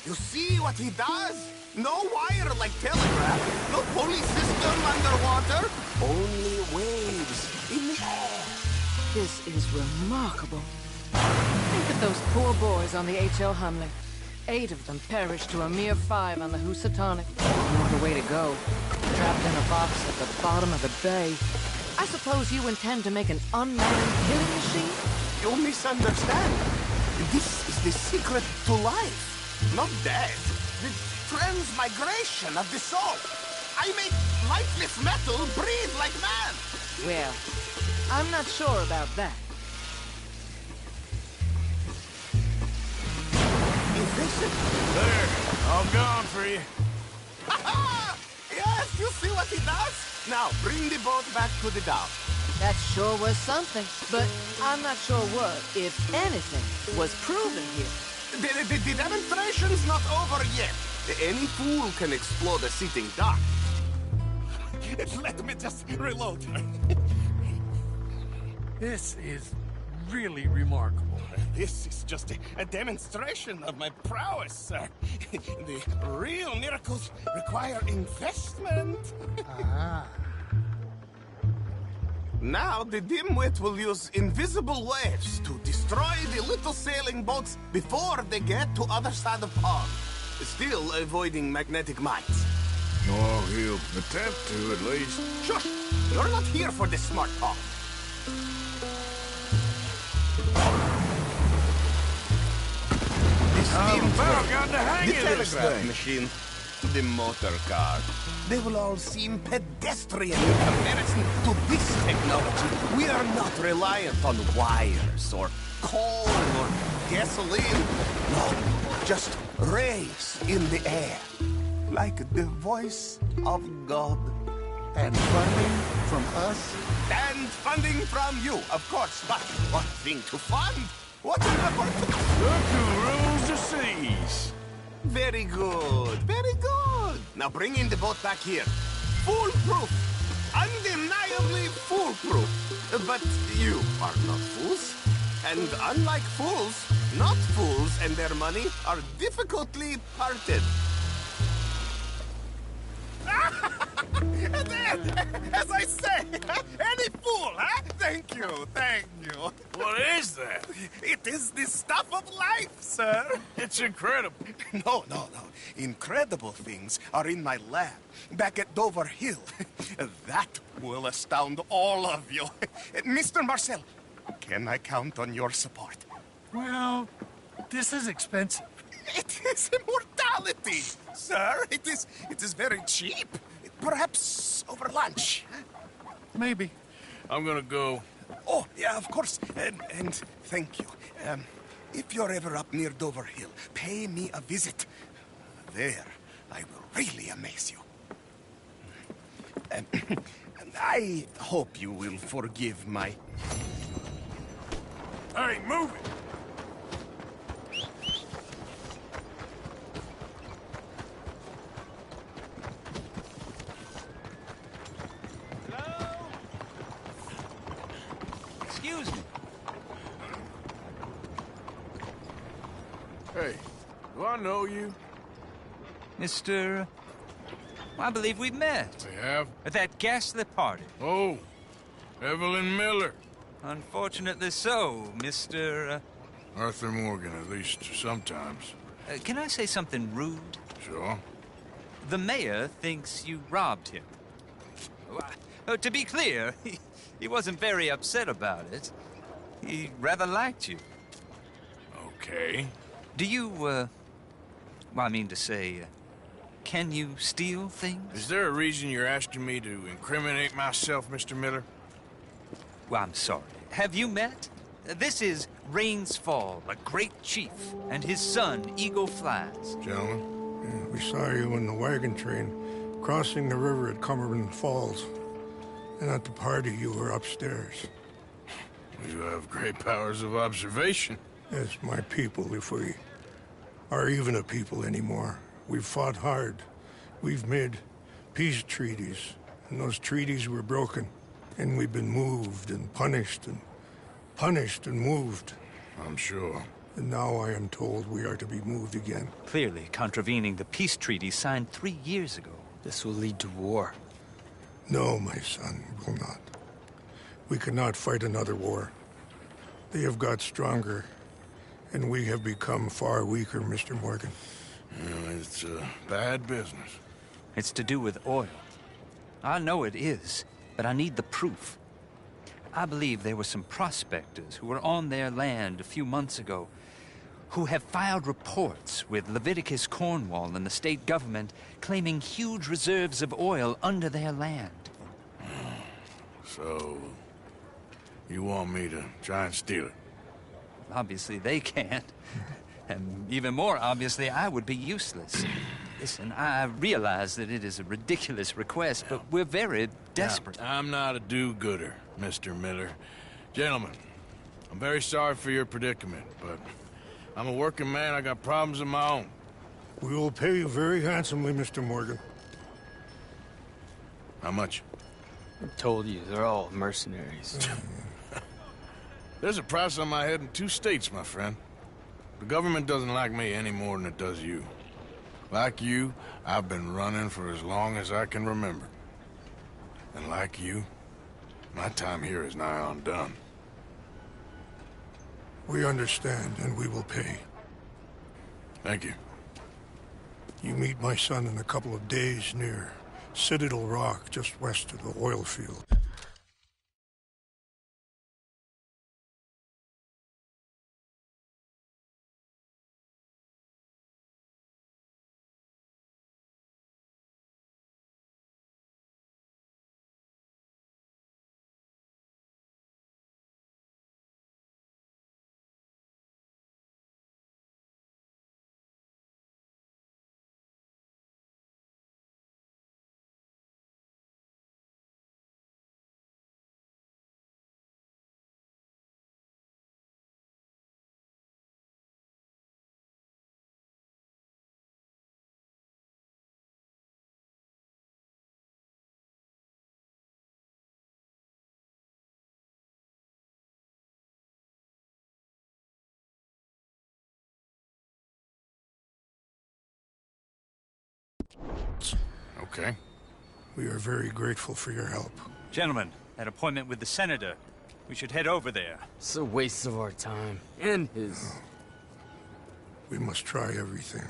You see what he does? No wire like telegraph, no pulley system underwater, only waves in the air. This is remarkable. Think of those poor boys on the H.L. Hamlet. 8 of them perished to a mere 5 on the Housatonic. What a way to go. Trapped in a box at the bottom of the bay. I suppose you intend to make an unmanned killing machine? You misunderstand. This is the secret to life, not death. The transmigration of the soul. I make lifeless metal breathe like man. Well, I'm not sure about that. There, all gone for you. Yes, you see what he does? Now, bring the boat back to the dock. That sure was something, but I'm not sure what, if anything, was proven here. The demonstration's not over yet. Any fool can explode a sitting dock. Let me just reload. This is really remarkable. This is just a demonstration of my prowess, sir. The real miracles require investment. Now the dimwit will use invisible waves to destroy the little sailing boats before they get to other side of pond. Still avoiding magnetic mines. Oh, he'll attempt to, at least. Shush! You're not here for this smart talk. Got the hang the of this telegraph thing. machine, the motor car. They will all seem pedestrian in comparison to this technology. We are not reliant on wires or coal or gasoline. No, just rays in the air, like the voice of God. And funding from us? And funding from you, of course. But what thing to fund? What in the world? Look who rules the seas. Very good, very good. Now bring in the boat back here. Foolproof. Undeniably foolproof. But you are not fools. And unlike fools, not fools and their money are difficultly parted. As I say, any fool, huh? Thank you, thank you. What is that? It is the stuff of life, sir. It's incredible. No. Incredible things are in my lab, back at Dover Hill. That will astound all of you. Mr. Marcel, can I count on your support? Well, this is expensive. It is immortality, sir. It is very cheap. Perhaps over lunch. Maybe. I'm gonna go. Oh, yeah, of course. And thank you. If you're ever up near Dover Hill, pay me a visit. There, I will really amaze you. And I hope you will forgive my... Hey, move it! Excuse me. Hey, do I know you? Mr. I believe we met. We have? At that ghastly party. Oh, Evelyn Miller. Unfortunately so, Mr. Arthur Morgan, at least sometimes. Can I say something rude? Sure. The mayor thinks you robbed him. To be clear, he wasn't very upset about it. He rather liked you. Okay. Do you, well, I mean to say, can you steal things? Is there a reason you're asking me to incriminate myself, Mr. Miller? Well, I'm sorry. Have you met? This is Rains Fall, a great chief, and his son, Eagle Flies. Gentlemen? Yeah, we saw you in the wagon train crossing the river at Cumberland Falls. And at the party, you were upstairs. You have great powers of observation. Yes, my people, if we are even a people anymore. We've fought hard. We've made peace treaties, and those treaties were broken. And we've been moved and punished and moved. I'm sure. And now I am told we are to be moved again. Clearly contravening the peace treaty signed 3 years ago. This will lead to war. No, my son, will not. We cannot fight another war. They have got stronger, and we have become far weaker, Mr. Morgan. Well, it's bad business. It's to do with oil. I know it is, but I need the proof. I believe there were some prospectors who were on their land a few months ago who have filed reports with Leviticus Cornwall and the state government claiming huge reserves of oil under their land. So, you want me to try and steal it? Obviously they can't. And even more obviously, I would be useless. Listen, I realize that it is a ridiculous request, but we're very desperate. Now, I'm not a do-gooder, Mr. Miller. Gentlemen, I'm very sorry for your predicament, but I'm a working man. I got problems of my own. We will pay you very handsomely, Mr. Morgan. How much? I told you, they're all mercenaries. There's a price on my head in 2 states, my friend. The government doesn't like me any more than it does you. Like you, I've been running for as long as I can remember. And like you, my time here is nigh on done. We understand, and we will pay. Thank you. You meet my son in a couple of days near Citadel Rock, just west of the oil field. Okay. We are very grateful for your help. Gentlemen, that appointment with the senator. We should head over there. It's a waste of our time. And his. We must try everything.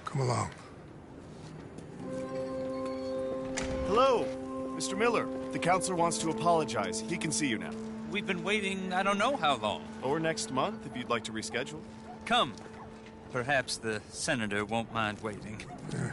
Come along. Hello, Mr. Miller. The counselor wants to apologize. He can see you now. We've been waiting I don't know how long. Or next month, if you'd like to reschedule. Come. Perhaps the senator won't mind waiting. Yeah.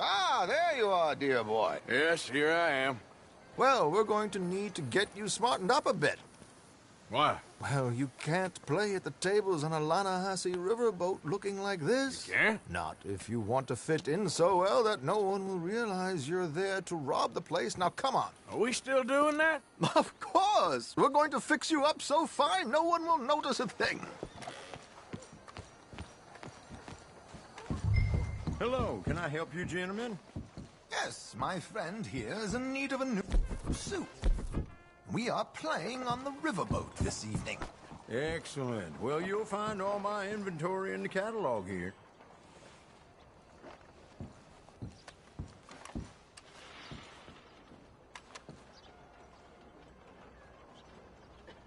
Ah, there you are, dear boy. Yes, here I am. Well, we're going to need to get you smartened up a bit. Why? Well, you can't play at the tables on a Lannahechee riverboat looking like this. You can't? Not if you want to fit in so well that no one will realize you're there to rob the place. Now, come on. Are we still doing that? Of course. We're going to fix you up so fine no one will notice a thing. Hello, can I help you, gentlemen? Yes, my friend here is in need of a new suit. We are playing on the riverboat this evening. Excellent. Well, you'll find all my inventory in the catalog here.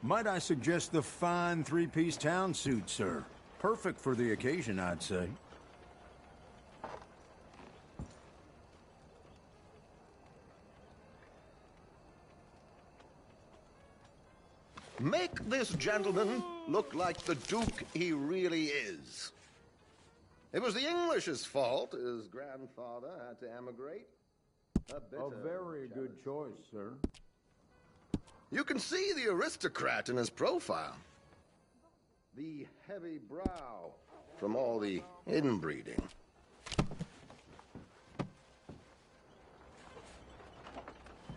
Might I suggest the fine 3-piece town suit, sir? Perfect for the occasion, I'd say. Make this gentleman look like the Duke he really is. It was the English's fault his grandfather had to emigrate. A very good choice, sir. You can see the aristocrat in his profile. The heavy brow from all the inbreeding.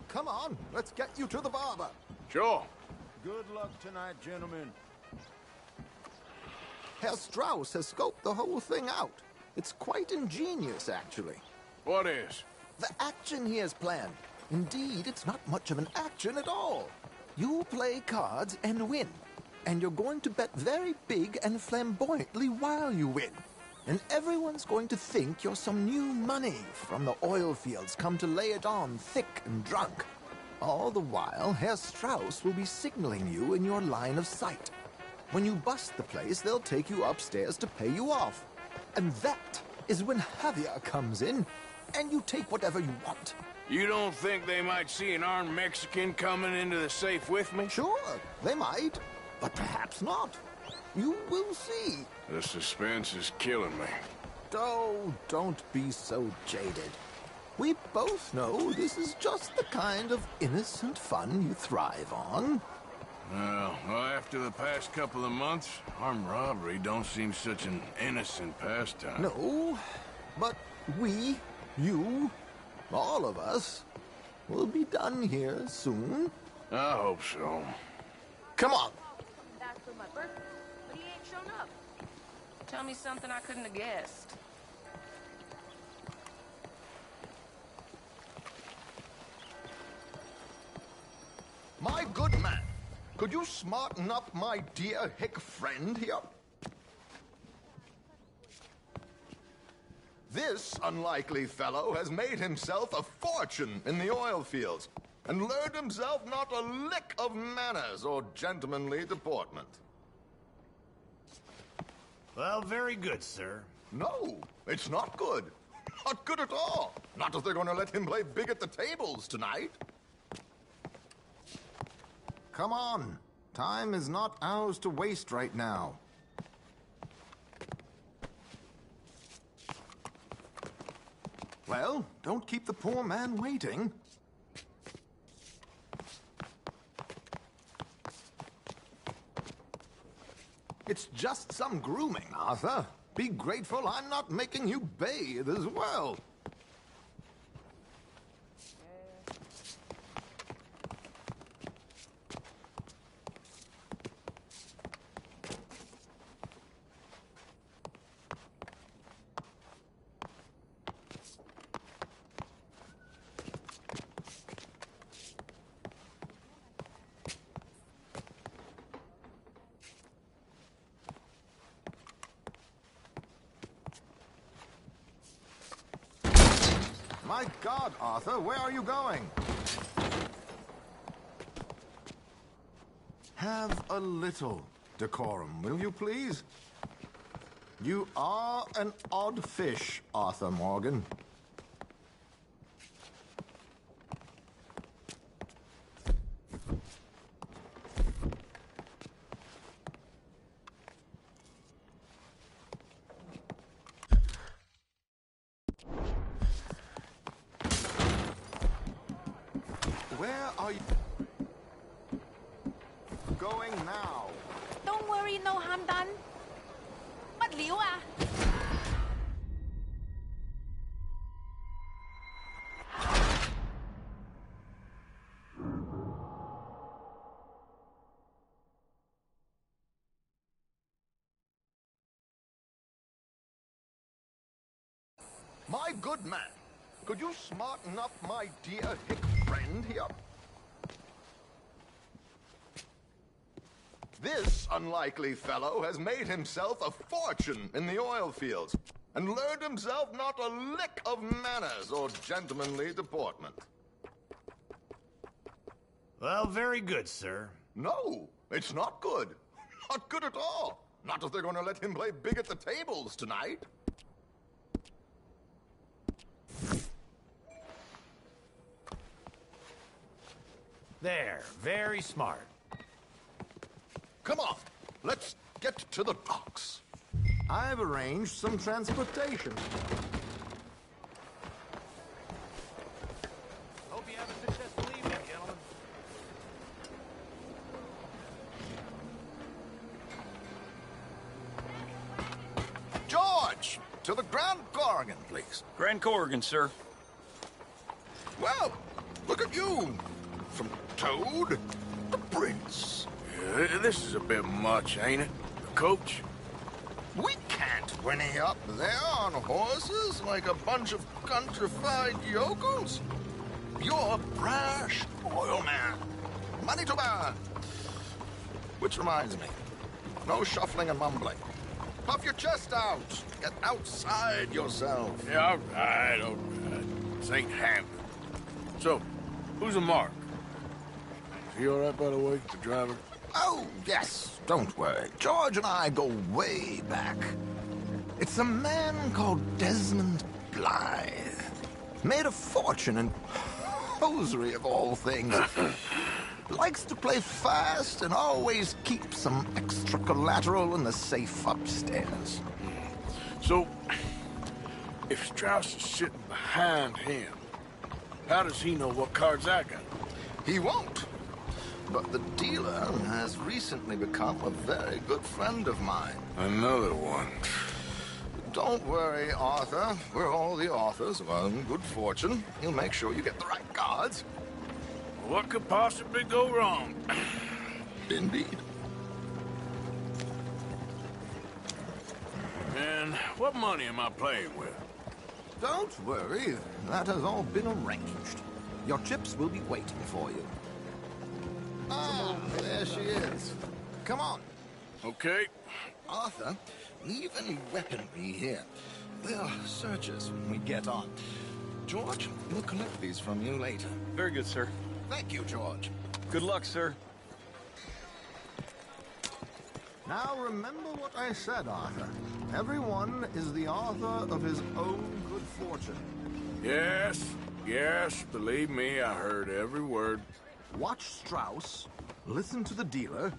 Come on, let's get you to the barber. Sure. Good luck tonight, gentlemen. Herr Strauss has scoped the whole thing out. It's quite ingenious, actually. What is? The action he has planned. Indeed, it's not much of an action at all. You play cards and win. And you're going to bet very big and flamboyantly while you win. And everyone's going to think you're some new money from the oil fields come to lay it on thick and drunk. All the while, Herr Strauss will be signaling you in your line of sight. When you bust the place, they'll take you upstairs to pay you off. And that is when Javier comes in, and you take whatever you want. You don't think they might see an armed Mexican coming into the safe with me? Sure, they might, but perhaps not. You will see. The suspense is killing me. Oh, don't be so jaded. We both know this is just the kind of innocent fun you thrive on. Well, after the past couple of months, armed robbery don't seem such an innocent pastime. No, but we, you, all of us, will be done here soon. I hope so. Come on. Back for my birthday, but he ain't shown up. Tell me something I couldn't have guessed. My good man, could you smarten up my dear hick friend here? This unlikely fellow has made himself a fortune in the oil fields and learned himself not a lick of manners or gentlemanly deportment. Well, very good, sir. No, it's not good. Not good at all. Not if they're going to let him play big at the tables tonight. Come on. Time is not ours to waste right now. Well, don't keep the poor man waiting. It's just some grooming, Arthur. Be grateful I'm not making you bathe as well. My God, Arthur, where are you going? Have a little decorum, will you please? You are an odd fish, Arthur Morgan. Where are you going now? Don't worry, no harm done. What liu à? My good man, could you smarten up my dear hick friend here? This unlikely fellow has made himself a fortune in the oil fields and learned himself not a lick of manners or gentlemanly deportment. Well, very good, sir. No, it's not good. Not good at all. Not if they're going to let him play big at the tables tonight. There, very smart. Come on, let's get to the docks. I've arranged some transportation. Hope you have a successful evening, gentlemen. George, to the Grand Corrigan, please. Grand Corrigan, sir. Well, look at you. From Toad to Prince. Yeah, this is a bit much, ain't it? Coach? We can't whinny up there on horses like a bunch of countrified yokels. You're a brash oil man. Money to burn. Which reminds me, no shuffling and mumbling. Puff your chest out. Get outside yourself. Yeah, all right. This ain't happening. So, who's a Mark? Is he all right, by the way, the driver? Oh, yes. Don't worry. George and I go way back. It's a man called Desmond Blythe. Made a fortune in hosiery of all things. Likes to play fast and always keeps some extra collateral in the safe upstairs. So, if Strauss is sitting behind him, how does he know what cards I got? He won't. But the dealer has recently become a very good friend of mine. Another one. Don't worry, Arthur. We're all the authors of our own good fortune. He'll make sure you get the right cards. What could possibly go wrong? Indeed. And what money am I playing with? Don't worry. That has all been arranged. Your chips will be waiting for you. Ah, there she is. Come on. Okay. Arthur, leave any weaponry here. They'll search us when we get on. George, we'll collect these from you later. Very good, sir. Thank you, George. Good luck, sir. Now remember what I said, Arthur. Everyone is the author of his own good fortune. Yes, believe me, I heard every word. Watch Strauss, listen to the dealer,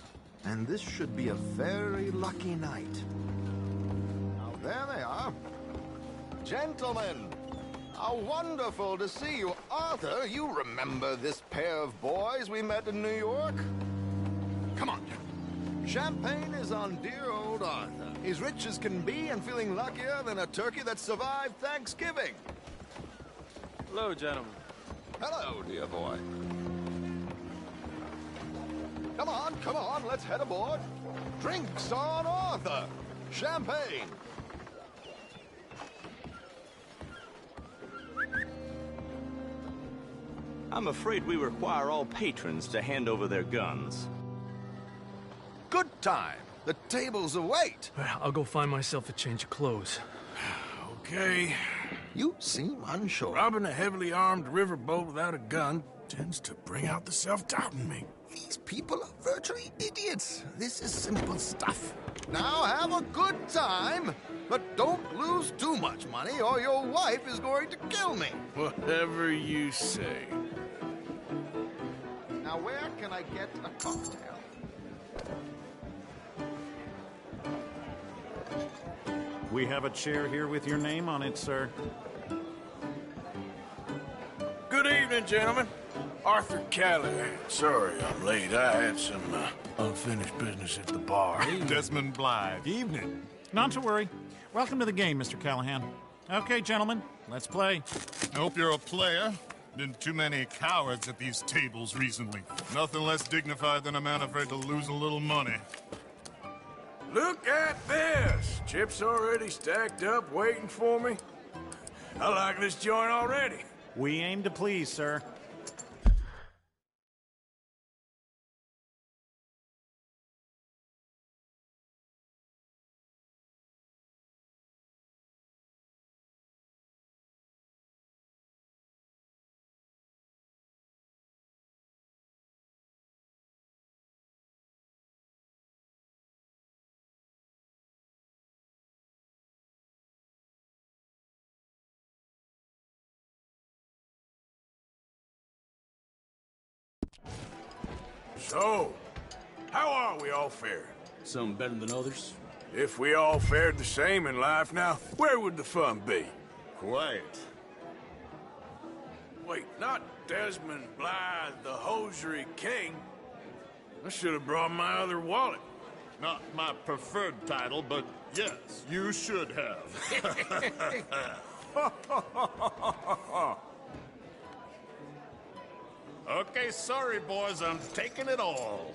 and this should be a very lucky night. Now there they are. Gentlemen, how wonderful to see you. Arthur, you remember this pair of boys we met in New York? Come on. Champagne is on dear old Arthur. He's rich as can be and feeling luckier than a turkey that survived Thanksgiving. Hello, gentlemen. Hello, dear boy. Come on, let's head aboard. Drinks on Arthur. Champagne. I'm afraid we require all patrons to hand over their guns. Good time. The tables await. I'll go find myself a change of clothes. Okay. You seem unsure. Robbing a heavily armed riverboat without a gun tends to bring out the self-doubt in me. These people are virtually idiots. This is simple stuff. Now have a good time, but don't lose too much money or your wife is going to kill me. Whatever you say. Now where can I get a cocktail? We have a chair here with your name on it, sir. Good evening, gentlemen. Arthur Callahan. Sorry I'm late. I had some unfinished business at the bar. Desmond Blythe. Evening. Not to worry. Welcome to the game, Mr. Callahan. Okay, gentlemen, let's play. I hope you're a player. Been too many cowards at these tables recently. Nothing less dignified than a man afraid to lose a little money. Look at this! Chips already stacked up, waiting for me. I like this joint already. We aim to please, sir. So, how are we all faring? Some better than others. If we all fared the same in life now, where would the fun be? Quiet. Wait, not Desmond Blythe, the hosiery king. I should have brought my other wallet. Not my preferred title, but yes, you should have. Okay, sorry, boys, I'm taking it all.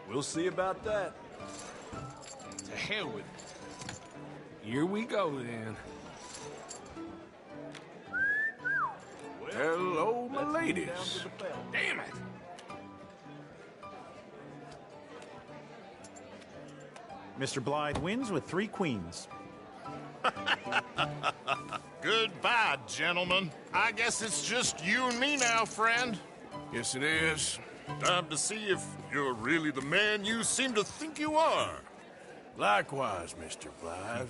We'll see about that. To hell with it. Here we go, then. Hello, my ladies. Damn it! Mr. Blythe wins with 3 queens. Goodbye, gentlemen. I guess it's just you and me now, friend. Yes, it is. Time to see if you're really the man you seem to think you are. Likewise, Mr. Blythe.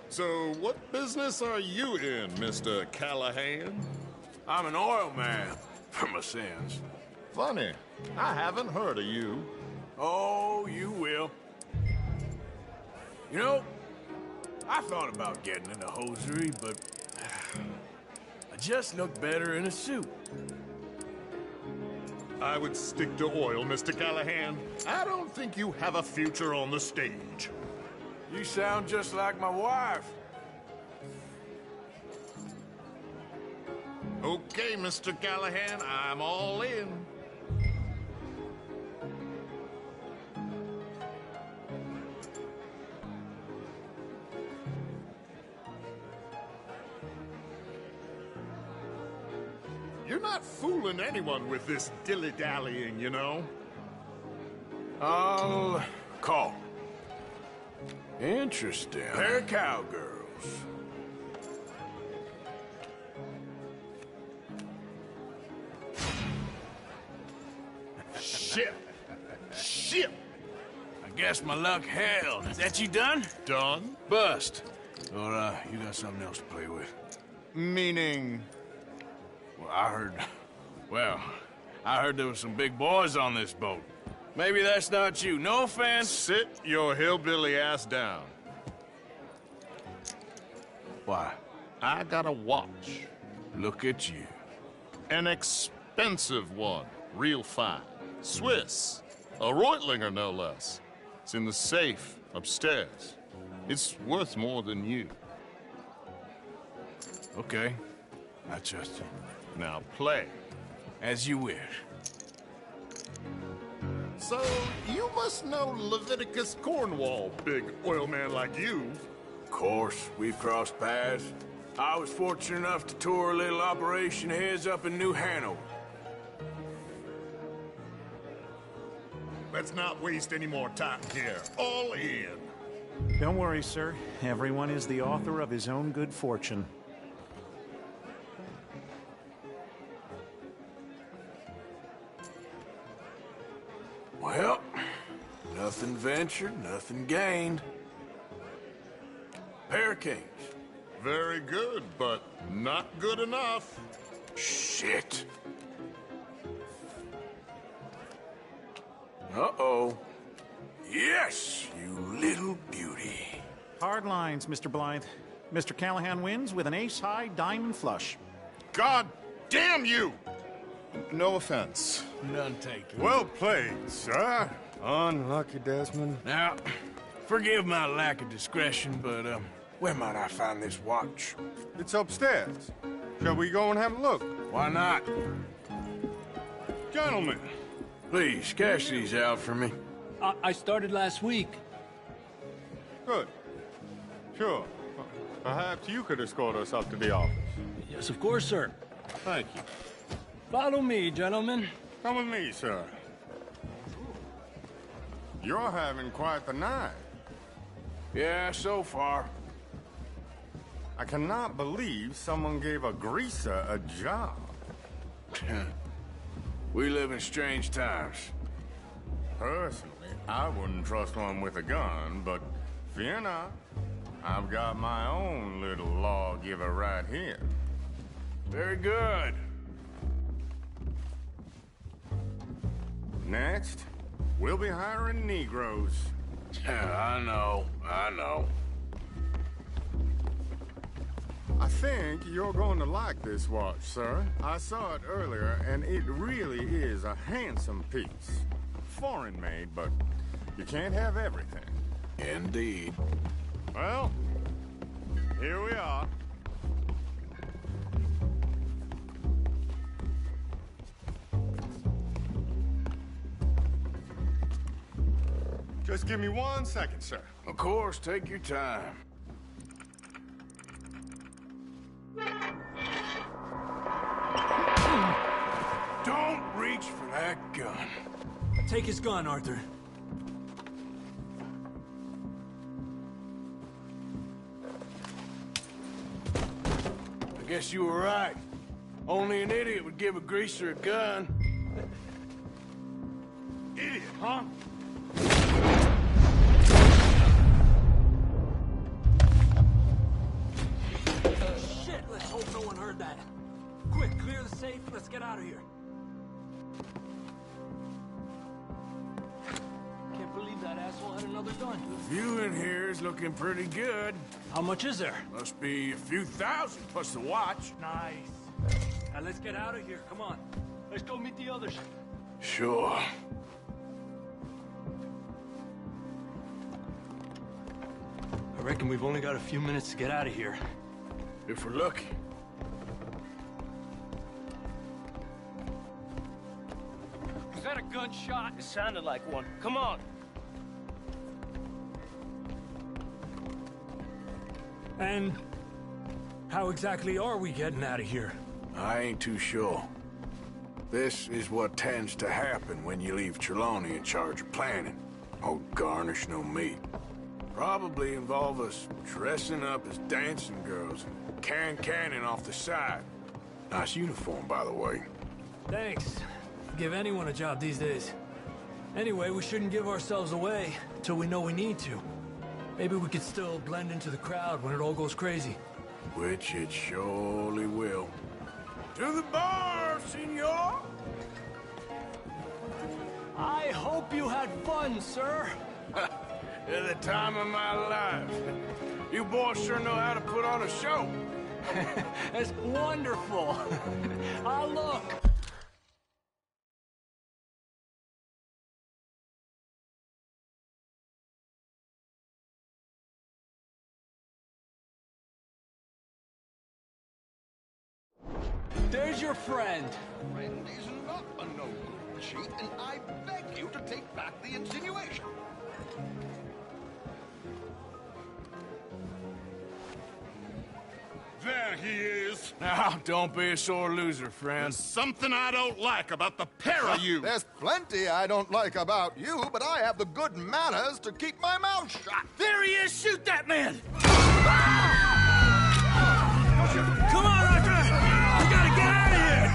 So, what business are you in, Mr. Callahan? I'm an oil man, for my sins. Funny, I haven't heard of you. Oh, you will. You know, I thought about getting into hosiery, but I just look better in a suit. I would stick to oil, Mr. Callahan. I don't think you have a future on the stage. You sound just like my wife. Okay, Mr. Callahan, I'm all in. You're not fooling anyone with this dilly-dallying, you know? I'll call. Interesting. They're cowgirls. Shit! Shit! I guess my luck held. Is that you done? Done? Bust. Or, you got something else to play with? Meaning? Well, I heard there was some big boys on this boat. Maybe that's not you. No offense. Sit your hillbilly ass down. Why? I got a watch. Look at you. An expensive one. Real fine. Swiss. A Reutlinger, no less. It's in the safe upstairs. It's worth more than you. Okay. I trust you. Now play. As you wish. So, you must know Leviticus Cornwall, big oil man like you. Of course, we've crossed paths. I was fortunate enough to tour a little operation of his up in New Hanover. Let's not waste any more time here. All in. Don't worry, sir. Everyone is the author of his own good fortune. Well, nothing ventured, nothing gained. Pair of kings. Very good, but not good enough. Shit. Uh-oh. Yes, you little beauty. Hard lines, Mr. Blythe. Mr. Callahan wins with an ace-high diamond flush. God damn you! No offense. None taken. Well played, sir. Unlucky, Desmond. Now, forgive my lack of discretion, but, where might I find this watch? It's upstairs. Shall we go and have a look? Why not? Gentlemen. Please, cash these out for me. I started last week. Good. Sure. Perhaps you could escort us up to the office. Yes, of course, sir. Thank you. Follow me, gentlemen. Come with me, sir. You're having quite the night. Yeah, so far. I cannot believe someone gave a greaser a job. We live in strange times. Personally, I wouldn't trust one with a gun, but fear not. I've got my own little lawgiver right here. Very good. Next, we'll be hiring Negroes. I know. I think you're going to like this watch, sir. I saw it earlier, and it really is a handsome piece. Foreign made, but you can't have everything. Indeed. Well, here we are. Just give me 1 second, sir. Of course, take your time. that gun. Take his gun, Arthur. I guess you were right. Only an idiot would give a greaser a gun. Idiot, huh? Shit, let's hope no one heard that. Quick, clear the safe, let's get out of here. Can't believe that asshole had another gun. The view in here is looking pretty good. How much is there? Must be a few thousand plus the watch. Nice. Now let's get out of here, come on. Let's go meet the others. Sure. I reckon we've only got a few minutes to get out of here. If we're lucky. Was that a gunshot? It sounded like one. Come on. And how exactly are we getting out of here? I ain't too sure. This is what tends to happen when you leave Trelawney in charge of planning. Oh, garnish no meat. Probably involve us dressing up as dancing girls and canning off the side. Nice uniform, by the way. Thanks. Give anyone a job these days. Anyway, we shouldn't give ourselves away until we know we need to. Maybe we could still blend into the crowd when it all goes crazy. Which it surely will. To the bar, senor! I hope you had fun, sir. At the time of my life. You boys sure know how to put on a show. That's wonderful. Look. There's your friend. Friend is not a no good cheat, and I beg you to take back the insinuation. There he is. Now, don't be a sore loser, friend. There's something I don't like about the pair of you. There's plenty I don't like about you, but I have the good manners to keep my mouth shut. There he is! Shoot that man! Come on, Arthur! We gotta get out of here!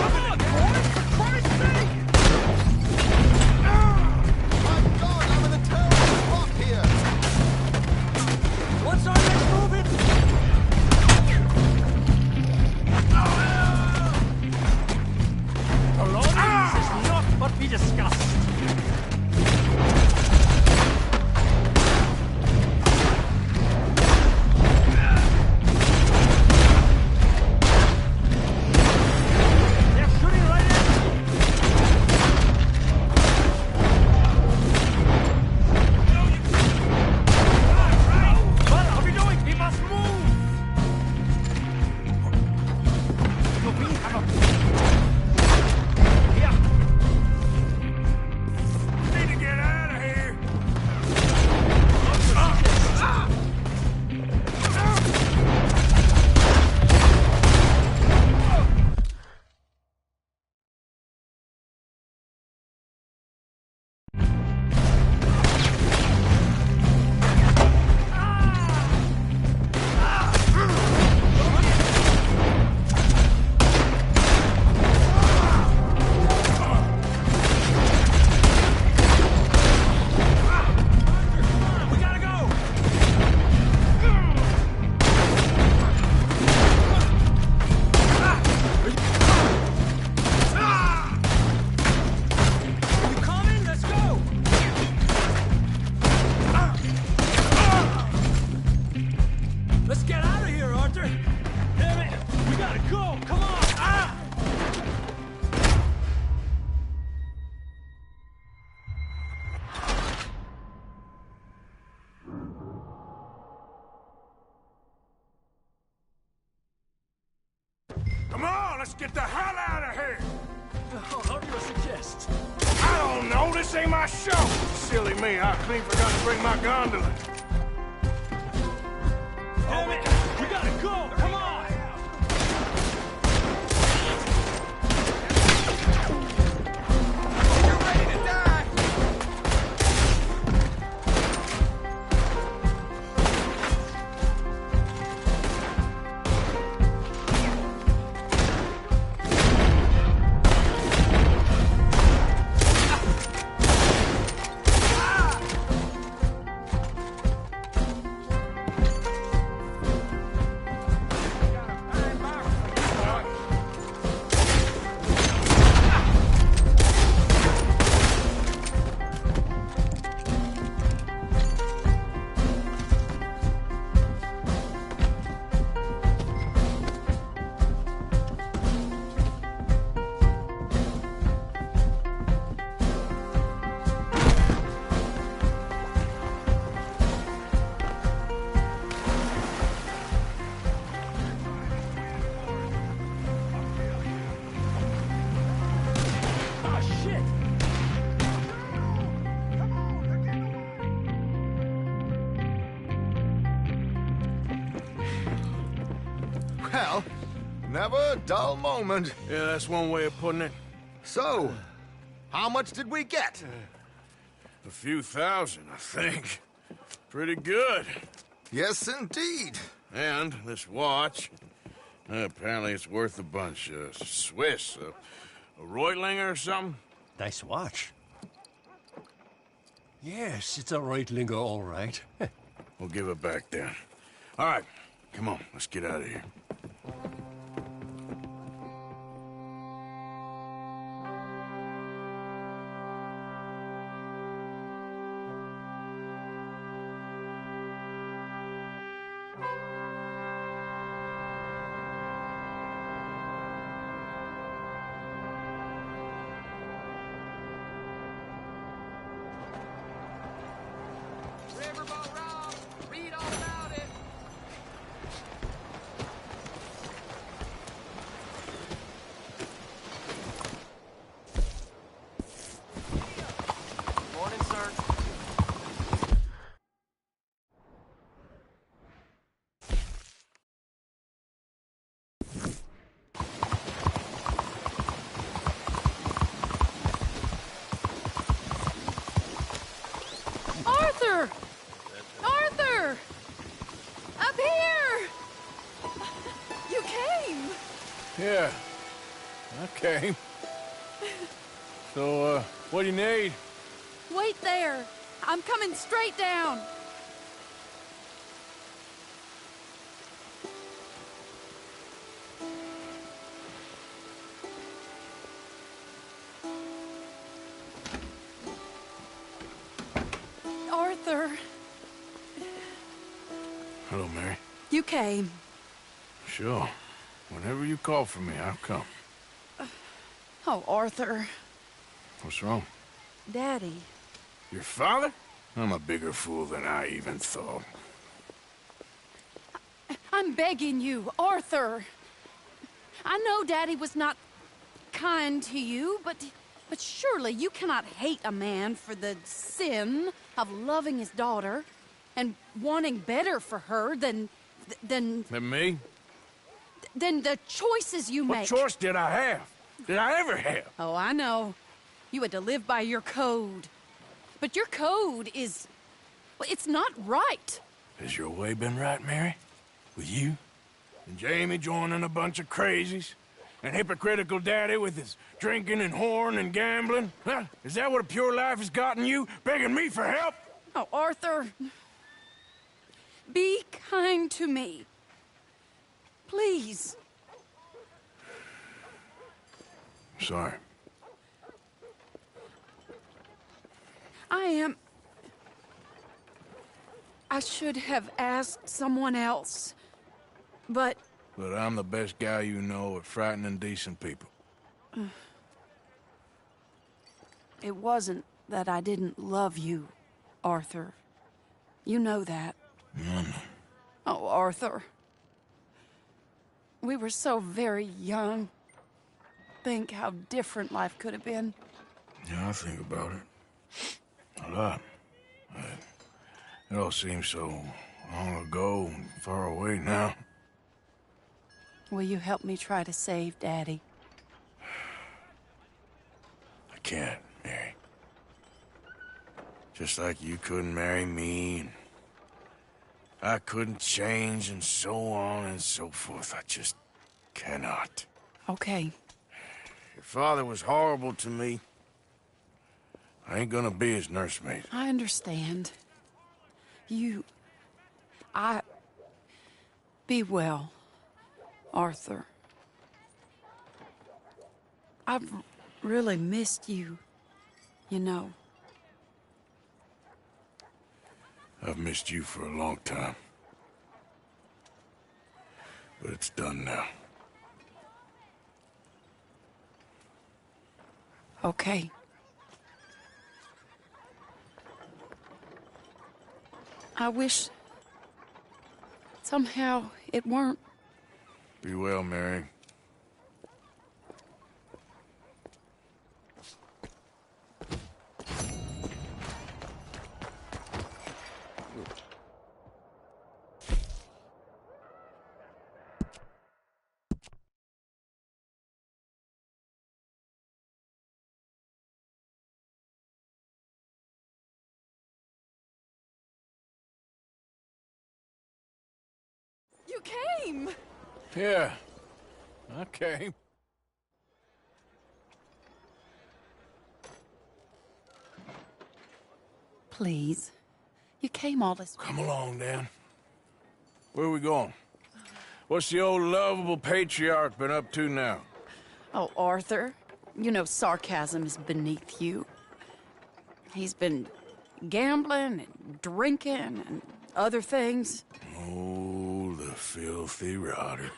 Come on, boys! For Christ's sake! My God, I'm in a terrible spot here. What's our next move? Polonius is not what we discussed. Come on, let's get the hell out of here! How do you suggest? I don't know, this ain't my show! Silly me, I clean forgot to bring my gondola. Damn it! We gotta go! Come on! Well, never a dull moment. Yeah, that's one way of putting it. So, how much did we get? A few thousand, I think. Pretty good. Yes, indeed. And this watch, apparently it's worth a bunch. Swiss, a Reutlinger or something? Nice watch. Yes, it's a Reutlinger, all right. We'll give it back then. All right, come on, let's get out of here. Arthur! Arthur! Up here! You came! Yeah, I came. So, what do you need? Wait there! I'm coming straight down! Arthur, Hello, Mary. you came. Sure. Whenever you call for me, I'll come. Oh, Arthur. What's wrong? Daddy. Your father? I'm a bigger fool than I even thought. I'm begging you, Arthur. I know Daddy was not kind to you, but surely you cannot hate a man for the sin of loving his daughter and wanting better for her than And me? than the choices you What make. choice did I have? Did I ever have? Oh, I know. You had to live by your code. But your code is... well, it's not right. Has your way been right, Mary? With you? And Jamie joining a bunch of crazies? And hypocritical daddy with his drinking and whoring and gambling? Huh? Is that what a pure life has gotten you? Begging me for help? Oh, Arthur. Be kind to me. Please. Sorry. I should have asked someone else, but... But I'm the best guy you know at frightening decent people. It wasn't that I didn't love you, Arthur. You know that. Oh, Arthur. We were so very young. Think how different life could have been. Yeah, I think about it. A lot. It all seems so long ago and far away now. Will you help me try to save Daddy? I can't, Mary. Just like you couldn't marry me, and I couldn't change, and so on and so forth. I just cannot. Okay. Your father was horrible to me. I ain't gonna be his nursemaid. I understand. Be well, Arthur. I've really missed you, you know. I've missed you for a long time. But it's done now. Okay. I wish somehow it weren't. Be well, Mary. came! Yeah, I came. Please. You came all this way. Come along, Dan. Where are we going? What's the old lovable patriarch been up to now? Oh, Arthur, you know sarcasm is beneath you. He's been gambling and drinking and other things. Oh, the filthy rotter.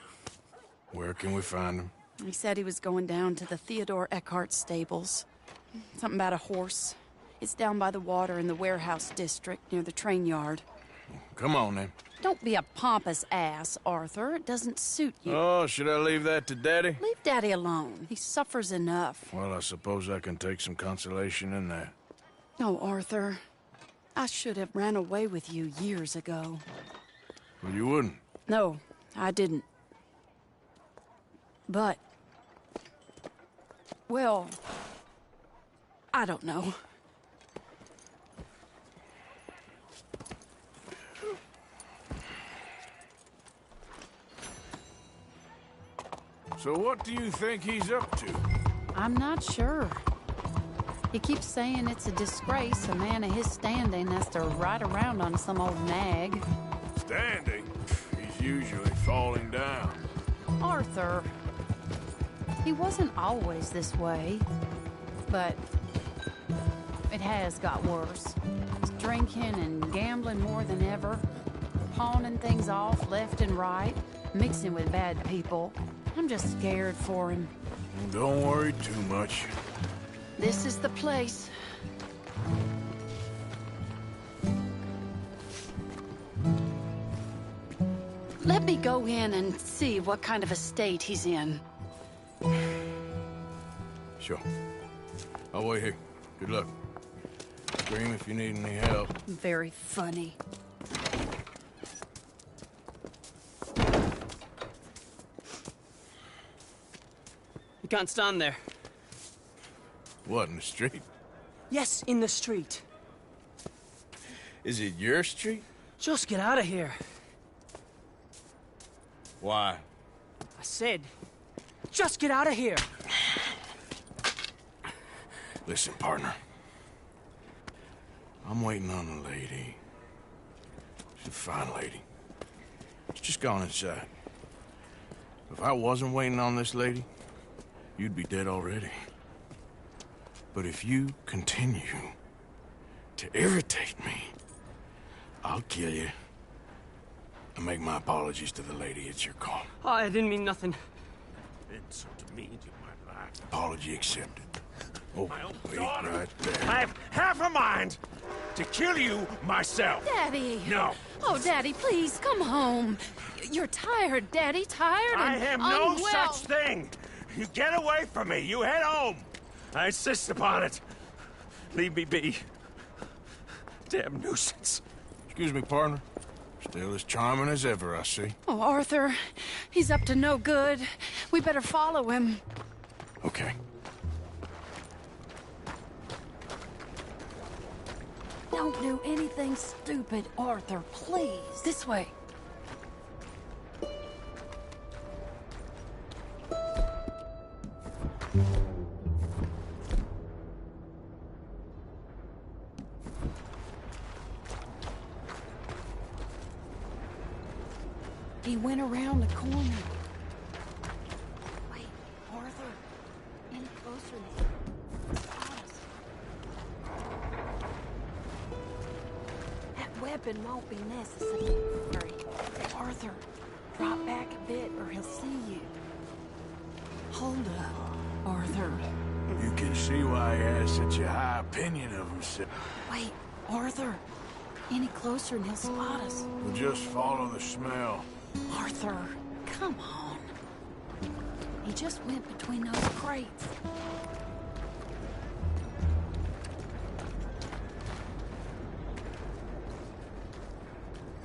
Where can we find him? He said he was going down to the Theodore Eckhart stables. Something about a horse. It's down by the water in the warehouse district near the train yard. Come on, then. Don't be a pompous ass, Arthur. It doesn't suit you. Oh, should I leave that to Daddy? Leave Daddy alone. He suffers enough. Well, I suppose I can take some consolation in that. No, Arthur. I should have ran away with you years ago. Well, you wouldn't. No, I didn't. But... well... I don't know. So what do you think he's up to? I'm not sure. He keeps saying it's a disgrace a man of his standing has to ride around on some old nag. Standing? He's usually falling down. Arthur. He wasn't always this way, but it has got worse. He's drinking and gambling more than ever, pawning things off left and right, mixing with bad people. I'm just scared for him. Don't worry too much. This is the place. Let me go in and see what kind of a state he's in. Sure. I'll wait here. Good luck. Scream if you need any help. Very funny. You can't stand there. What, in the street? Yes, in the street. Is it your street? Just get out of here. Why? I said, just get out of here. Listen, partner. I'm waiting on a lady. She's a fine lady. She's just gone inside. If I wasn't waiting on this lady, you'd be dead already. But if you continue to irritate me, I'll kill you and make my apologies to the lady. It's your call. Oh, I didn't mean nothing. Insult to me to my life. Apology accepted. Oh, wait right there. I have half a mind to kill you myself. Daddy! No. Oh, Daddy, please, come home. You're tired, Daddy, tired and I am no unwell. such thing. You get away from me. You head home. I insist upon it. Leave me be. Damn nuisance. Excuse me, partner. Still as charming as ever, I see. Oh, Arthur, he's up to no good. We better follow him. Okay. Don't do anything stupid, Arthur, please. This way. He went around the corner. Wait, Arthur, any closer than that weapon won't be necessary. Arthur, drop back a bit or he'll see you. Hold up, Arthur. You can see why he has such a high opinion of himself. Wait, Arthur, any closer and he'll spot us. We'll just follow the smell. Arthur, come on. He just went between those crates.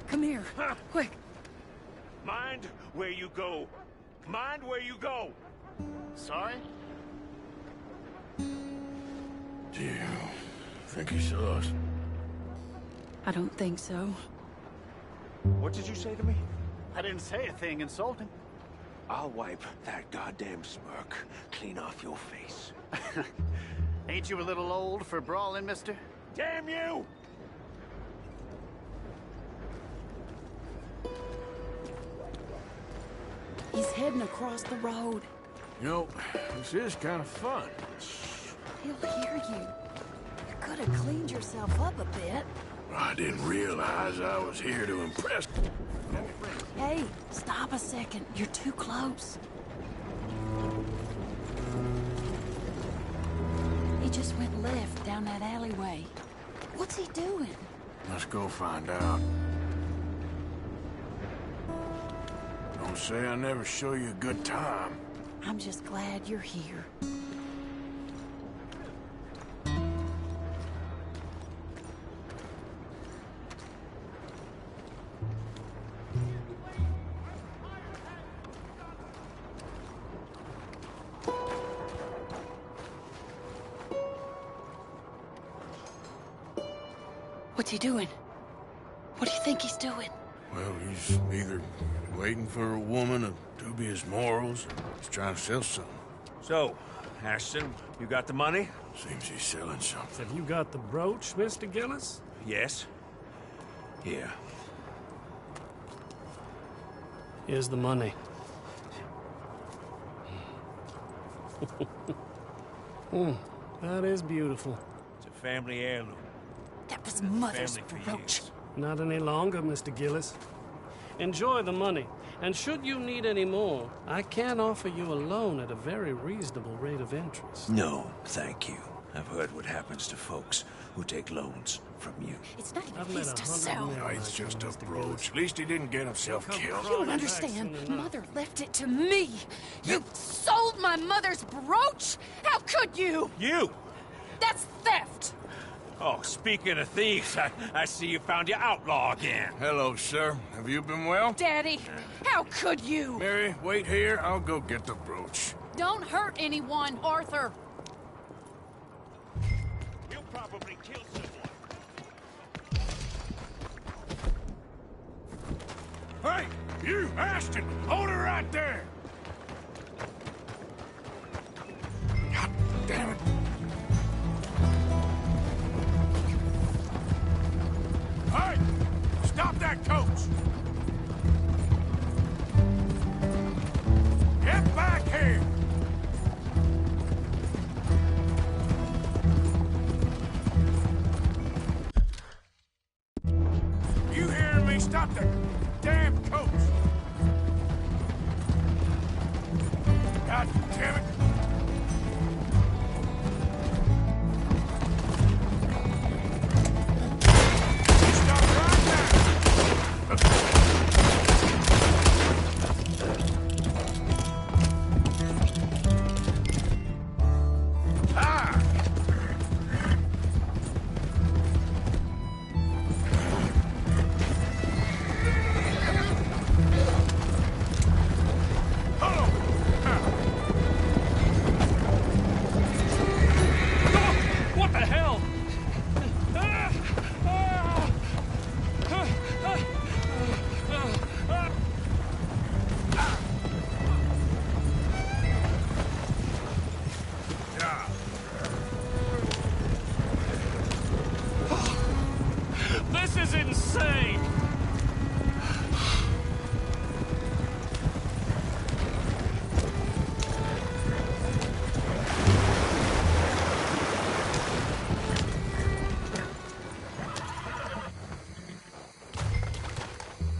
Come here, quick. Mind where you go. Mind where you go. Sorry? Do you think he saw us? I don't think so. What did you say to me? I didn't say a thing insulting. I'll wipe that goddamn smirk clean off your face. Ain't you a little old for brawling, mister? Damn you! He's heading across the road. You know, this is kind of fun. He'll hear you. You could have cleaned yourself up a bit. I didn't realize I was here to impress. Hey, stop a second. You're too close. He just went left down that alleyway. What's he doing? Let's go find out. Don't say I never show you a good time. I'm just glad you're here. What's he doing? What do you think he's doing? Well, he's either waiting for a woman of dubious morals, or he's trying to sell something. So, Ashton, you got the money? Seems he's selling something. Have you got the brooch, Mr. Gillis? Yes. Here. Here's the money. That is beautiful. It's a family heirloom. That was Mother's Family for brooch. years. Not any longer, Mr. Gillis. Enjoy the money, and should you need any more, I can offer you a loan at a very reasonable rate of interest. No, thank you. I've heard what happens to folks who take loans from you. It's not I've even met his to 100 sell. men No, like it's you, just a Mr. brooch. Gillis. At least he didn't get himself Come killed. You don't crawling back understand. soon enough. Mother left it to me. You sold my mother's brooch? How could you? You! That's theft. Oh, speaking of thieves, I see you found your outlaw again. Hello, sir. Have you been well? Daddy, how could you? Mary, wait here. I'll go get the brooch. Don't hurt anyone, Arthur. You'll probably kill someone. Hey, you, Ashton! Hold her right there! God damn it. Hey! Stop that coach! Get back here! You hearing me? Stop the damn coach! God damn it! Stop right now! Ah! What the hell? This is insane!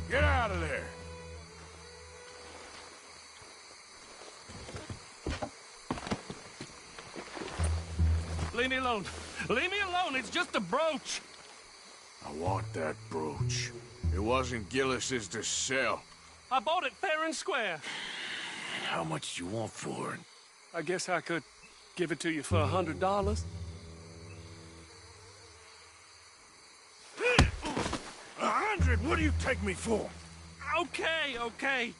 Get out of there! Leave me alone. Leave me alone. It's just a brooch. I want that brooch. It wasn't Gillis's to sell. I bought it fair and square. How much do you want for it? I guess I could give it to you for $100. 100? What do you take me for? Okay, okay.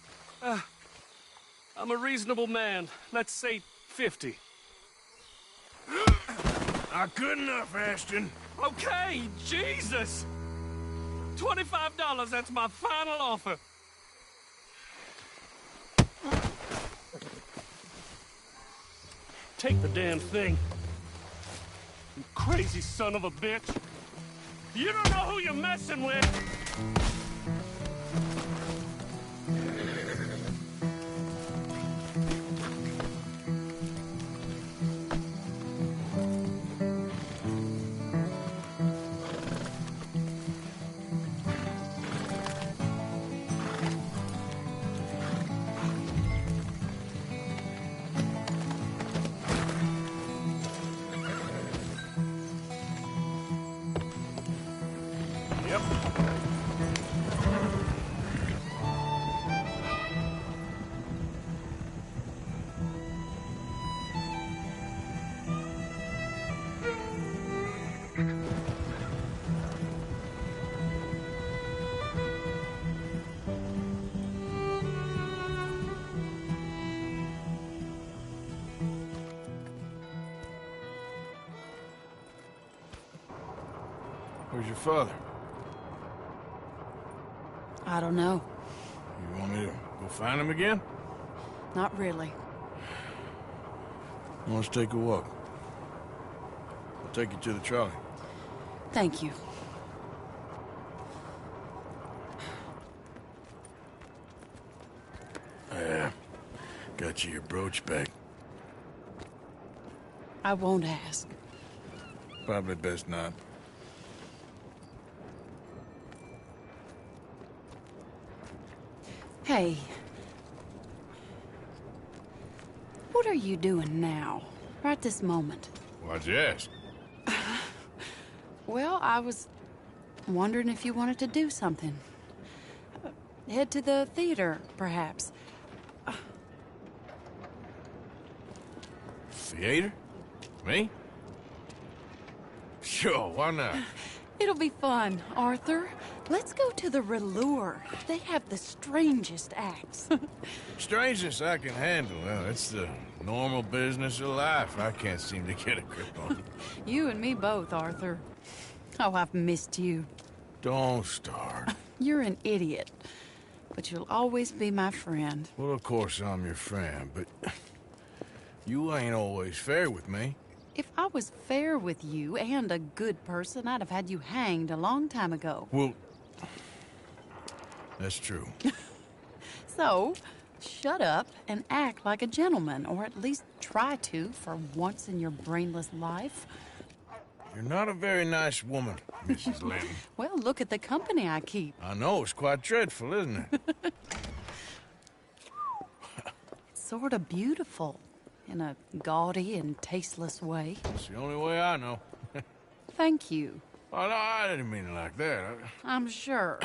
I'm a reasonable man. Let's say 50. Not good enough, Ashton. Okay, Jesus! $25, that's my final offer. Take the damn thing. You crazy son of a bitch. You don't know who you're messing with. Where's your father? I don't know. You want me to go find him again? Not really. Let's take a walk. I'll take you to the trolley. Thank you. Got you your brooch back. I won't ask. Probably best not. Hey. What are you doing now? Right this moment? Why'd you ask? Well, I was wondering if you wanted to do something. Head to the theater, perhaps. Theater? Me? Sure, why not? It'll be fun, Arthur. Let's go to the Relure. They have the strangest acts. Strangeness I can handle. Well, it's the normal business of life. I can't seem to get a grip on. You and me both, Arthur. Oh, I've missed you. Don't start. You're an idiot. But you'll always be my friend. Well, of course I'm your friend, but you ain't always fair with me. If I was fair with you and a good person, I'd have had you hanged a long time ago. Well, that's true. So, shut up and act like a gentleman, or at least try to for once in your brainless life. You're not a very nice woman, Mrs. Lynn. Well, look at the company I keep. I know, it's quite dreadful, isn't it? Sort of beautiful, in a gaudy and tasteless way. It's the only way I know. Thank you. Oh, no, I didn't mean it like that. I'm sure.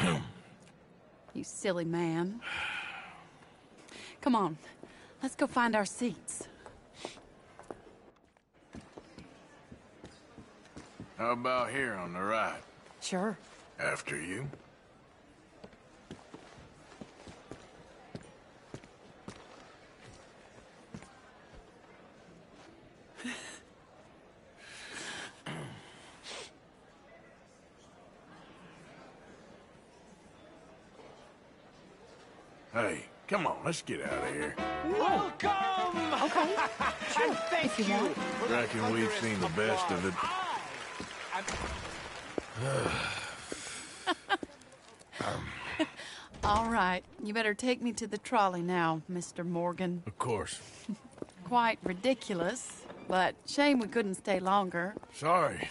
You silly man. Come on, let's go find our seats. How about here on the right? Sure. After you. Hey, come on, let's get out of here. Welcome! Okay, sure, And thank if you want. Reckon we've seen the best of it. All right, you better take me to the trolley now, Mr. Morgan. Of course. Quite ridiculous, but shame we couldn't stay longer. Sorry.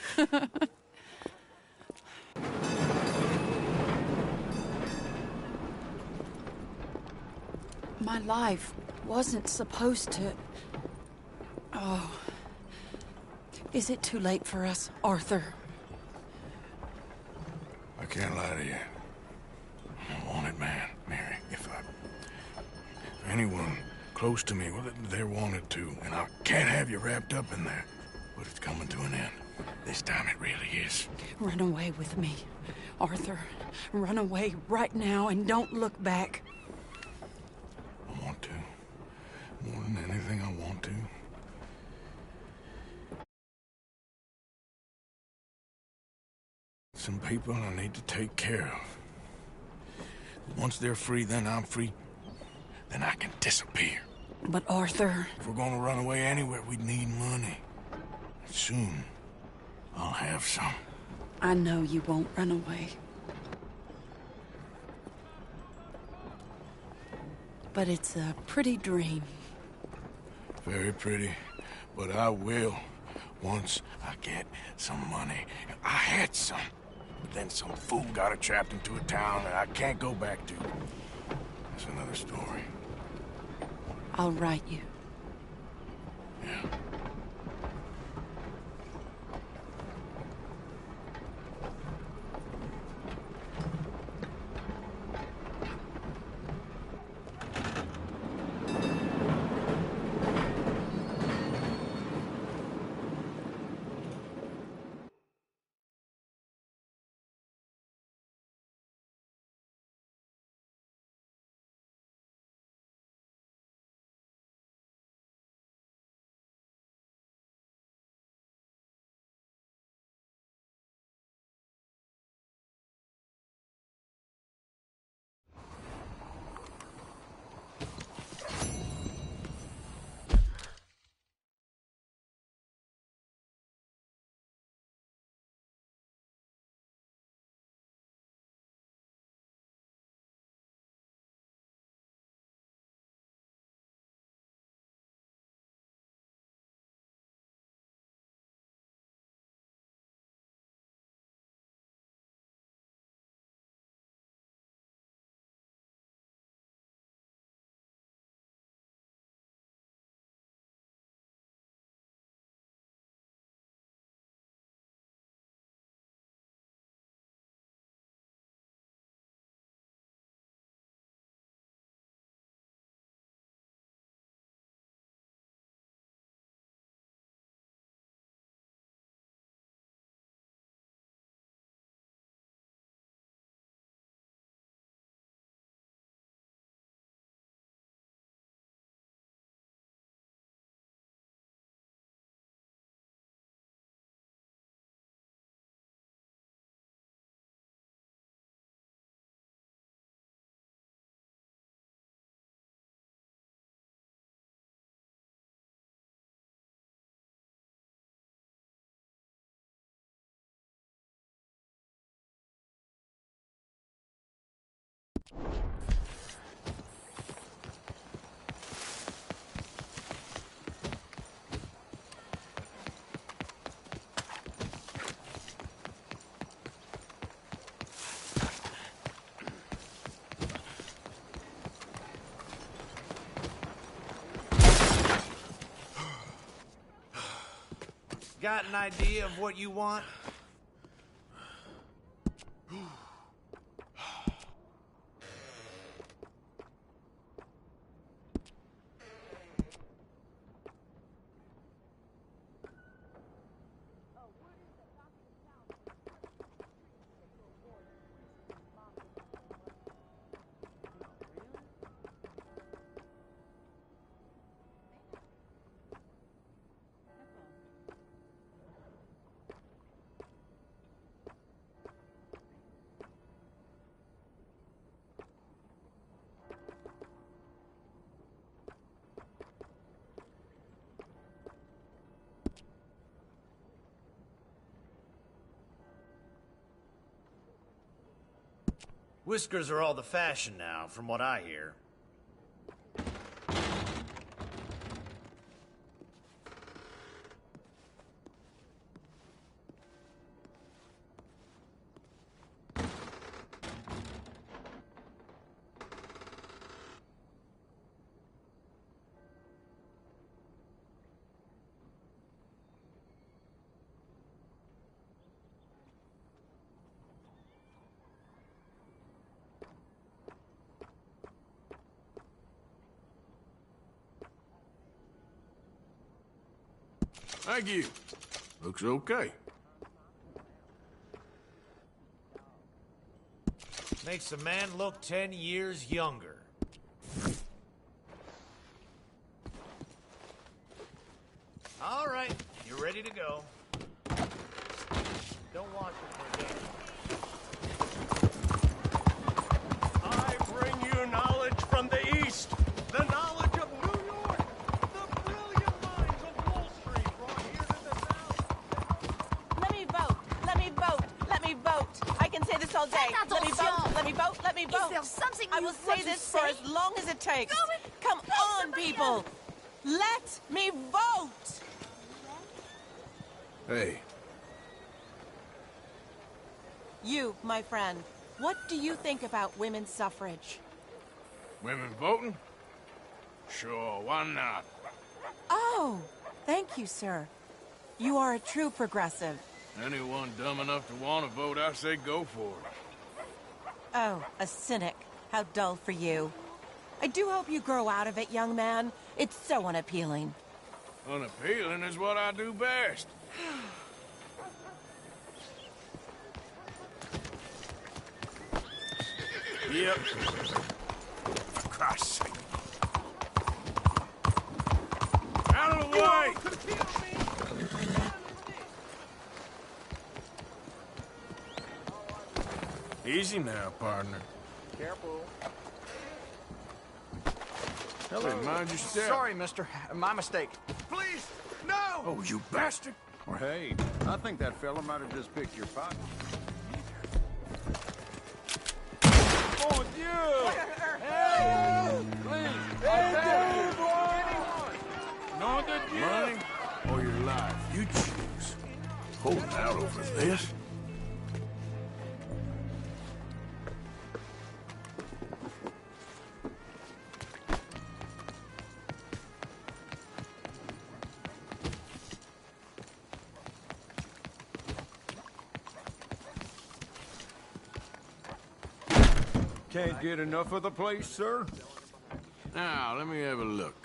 My life wasn't supposed to... Oh. Is it too late for us, Arthur? I can't lie to you. I'm a wanted man, Mary. If anyone close to me, well, they're wanted too. And I can't have you wrapped up in there. But it's coming to an end. This time it really is. Run away with me, Arthur. Run away right now and don't look back. I want to. More than anything, I want to. Some people I need to take care of. Once they're free, then I'm free. Then I can disappear. But Arthur... If we're gonna run away anywhere, we'd need money. Soon, I'll have some. I know you won't run away. But it's a pretty dream. Very pretty, but I will once I get some money. I had some, but then some fool got it trapped into a town that I can't go back to. That's another story. I'll write you. Yeah. Got an idea of what you want? Whiskers are all the fashion now, from what I hear. Thank you. Looks okay. Makes a man look 10 years younger. All right, you're ready to go. Don't watch it for a game. I bring you knowledge from the East, the knowledge of New York. all day. Let me vote, let me vote, let me vote. Is there something I you will want say to this for say? as long as it takes. Go and Come vote on, somebody people. else. Let me vote. Hey, You, my friend, what do you think about women's suffrage? women voting? Sure, why not? Oh, thank you, sir. You are a true progressive. Anyone dumb enough to want to vote, I say go for it. Oh, a cynic. How dull for you. I do hope you grow out of it, young man. It's so unappealing. Unappealing is what I do best. Yep. For Christ's sake. Out of the way! Easy now, partner. Careful. Hello, mind your step. Sorry, mister. My mistake. Please, no! Oh, you bastard! Or hey, I think that fella might have just picked your pocket. Oh, you! Hey! Please! Hey, money or your life? You choose. Holding out over this? Can't get enough of the place, sir? Now, let me have a look.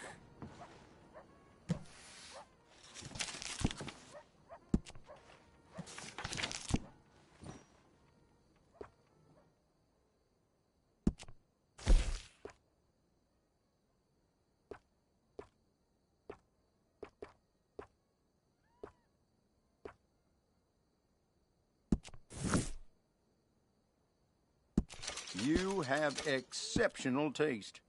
You have exceptional taste.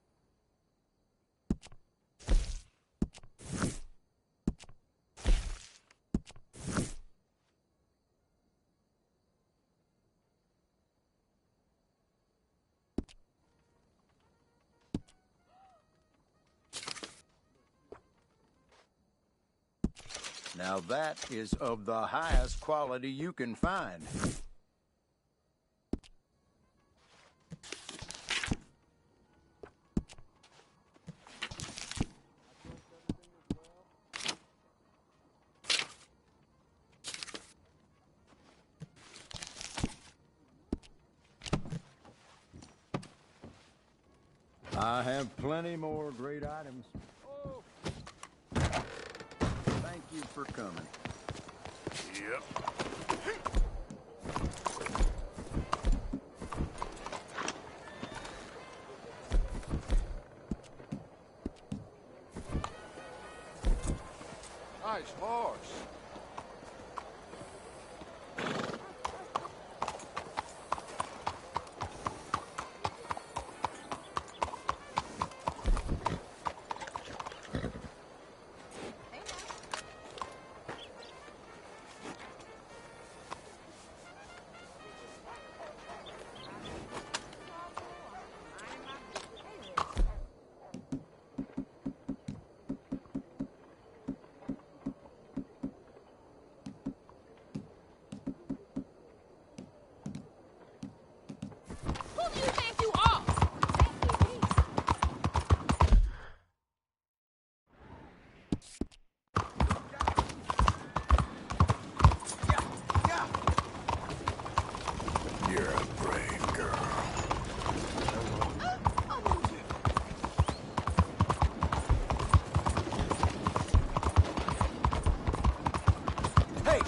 Now that is of the highest quality you can find. I have plenty more great items. Oh. Thank you for coming. Yep. Nice horse. Who do you think you are? You're a brave girl. Hey!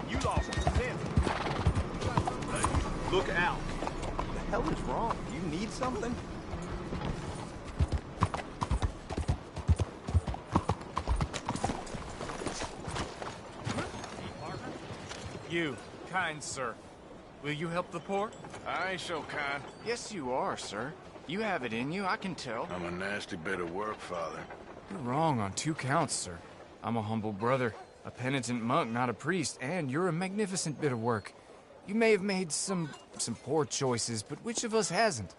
You lost 10. Look out. What the hell is wrong? Do you need something? You, kind sir, will you help the poor? I ain't so kind. Yes, you are, sir. You have it in you, I can tell. I'm a nasty bit of work, Father. You're wrong on 2 counts, sir. I'm a humble brother, a penitent monk, not a priest, and you're a magnificent bit of work. You may have made some poor choices, but which of us hasn't?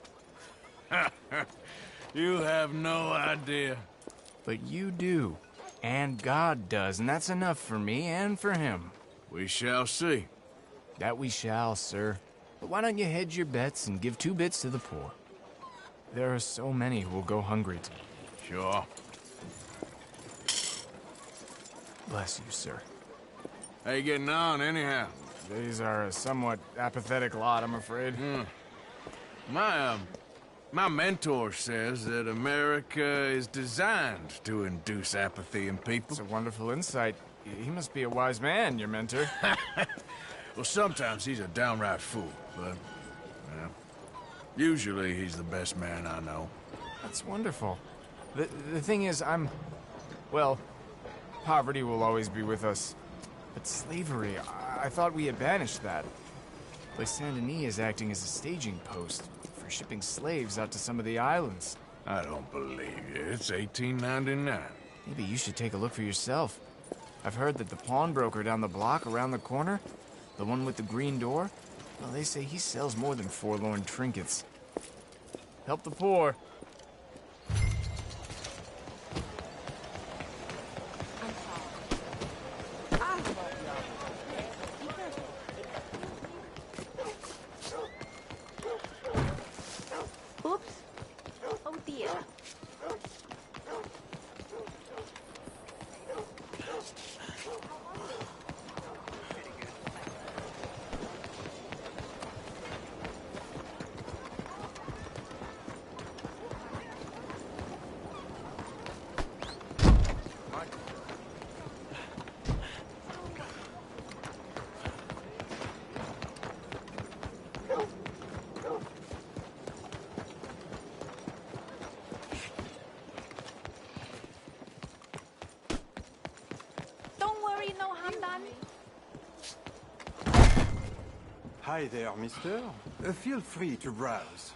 You have no idea. But you do. And God does, and that's enough for me and for him. We shall see. That we shall, sir. But why don't you hedge your bets and give 2 bits to the poor? There are so many who will go hungry today. Sure. Bless you, sir. How you getting on, anyhow? These are a somewhat apathetic lot, I'm afraid. My mentor says that America is designed to induce apathy in people. It's a wonderful insight. He must be a wise man, your mentor. Well, sometimes he's a downright fool, but, well, usually he's the best man I know. That's wonderful. The thing is, well, poverty will always be with us. But slavery, I thought we had banished that. But Saint Denis is acting as a staging post for shipping slaves out to some of the islands. I don't believe you. It's 1899. Maybe you should take a look for yourself. I've heard that the pawnbroker down the block around the corner, the one with the green door, well, they say he sells more than forlorn trinkets. Help the poor. Oops. Oh dear. Hi there, mister. Feel free to browse.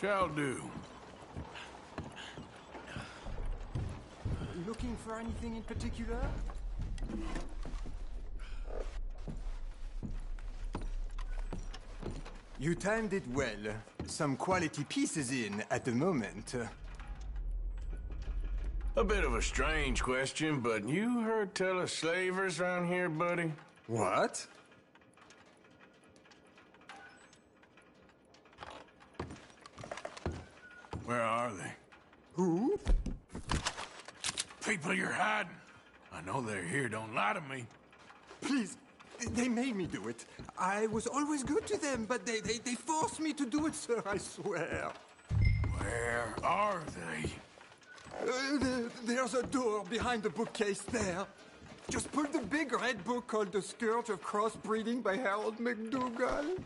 Shall do. Looking for anything in particular? You timed it well. Some quality pieces in at the moment. A bit of a strange question, but you heard tell of slavers around here, buddy? What? Where are they? Who? People you're hiding. I know they're here, don't lie to me. Please, they made me do it. I was always good to them, but they forced me to do it, sir, I swear. Where are they? There's a door behind the bookcase there. Just pull the big red book called The Scourge of Crossbreeding by Harold McDougall.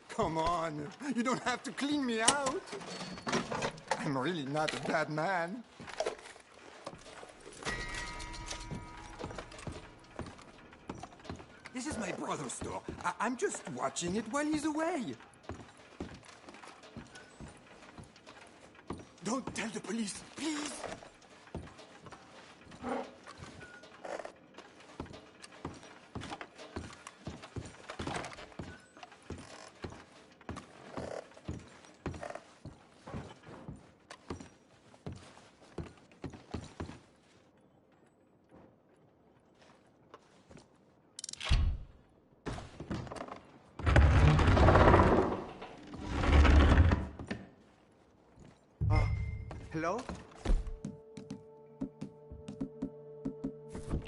Come on, you don't have to clean me out. I'm really not a bad man. This is my brother's store. I'm just watching it while he's away. Don't tell the police, please. Hello?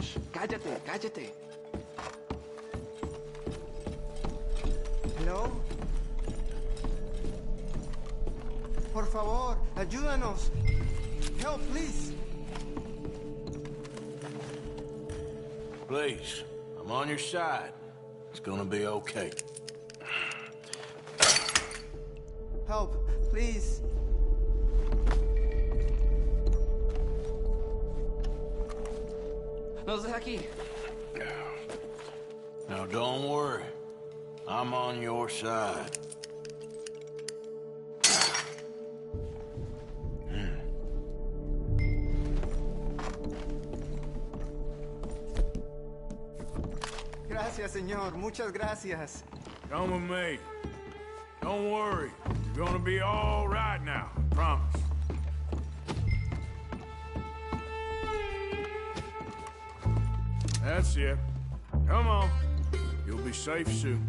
Shh, cállate, cállate. Hello? Por favor, ayúdanos. Help, please. Please, I'm on your side. It's gonna be okay. Help, please. Nos deja aquí. Now, don't worry. I'm on your side. Gracias, señor. Muchas gracias. Come with me. Don't worry. You're gonna be all right now. I promise. That's it. Come on. You'll be safe soon.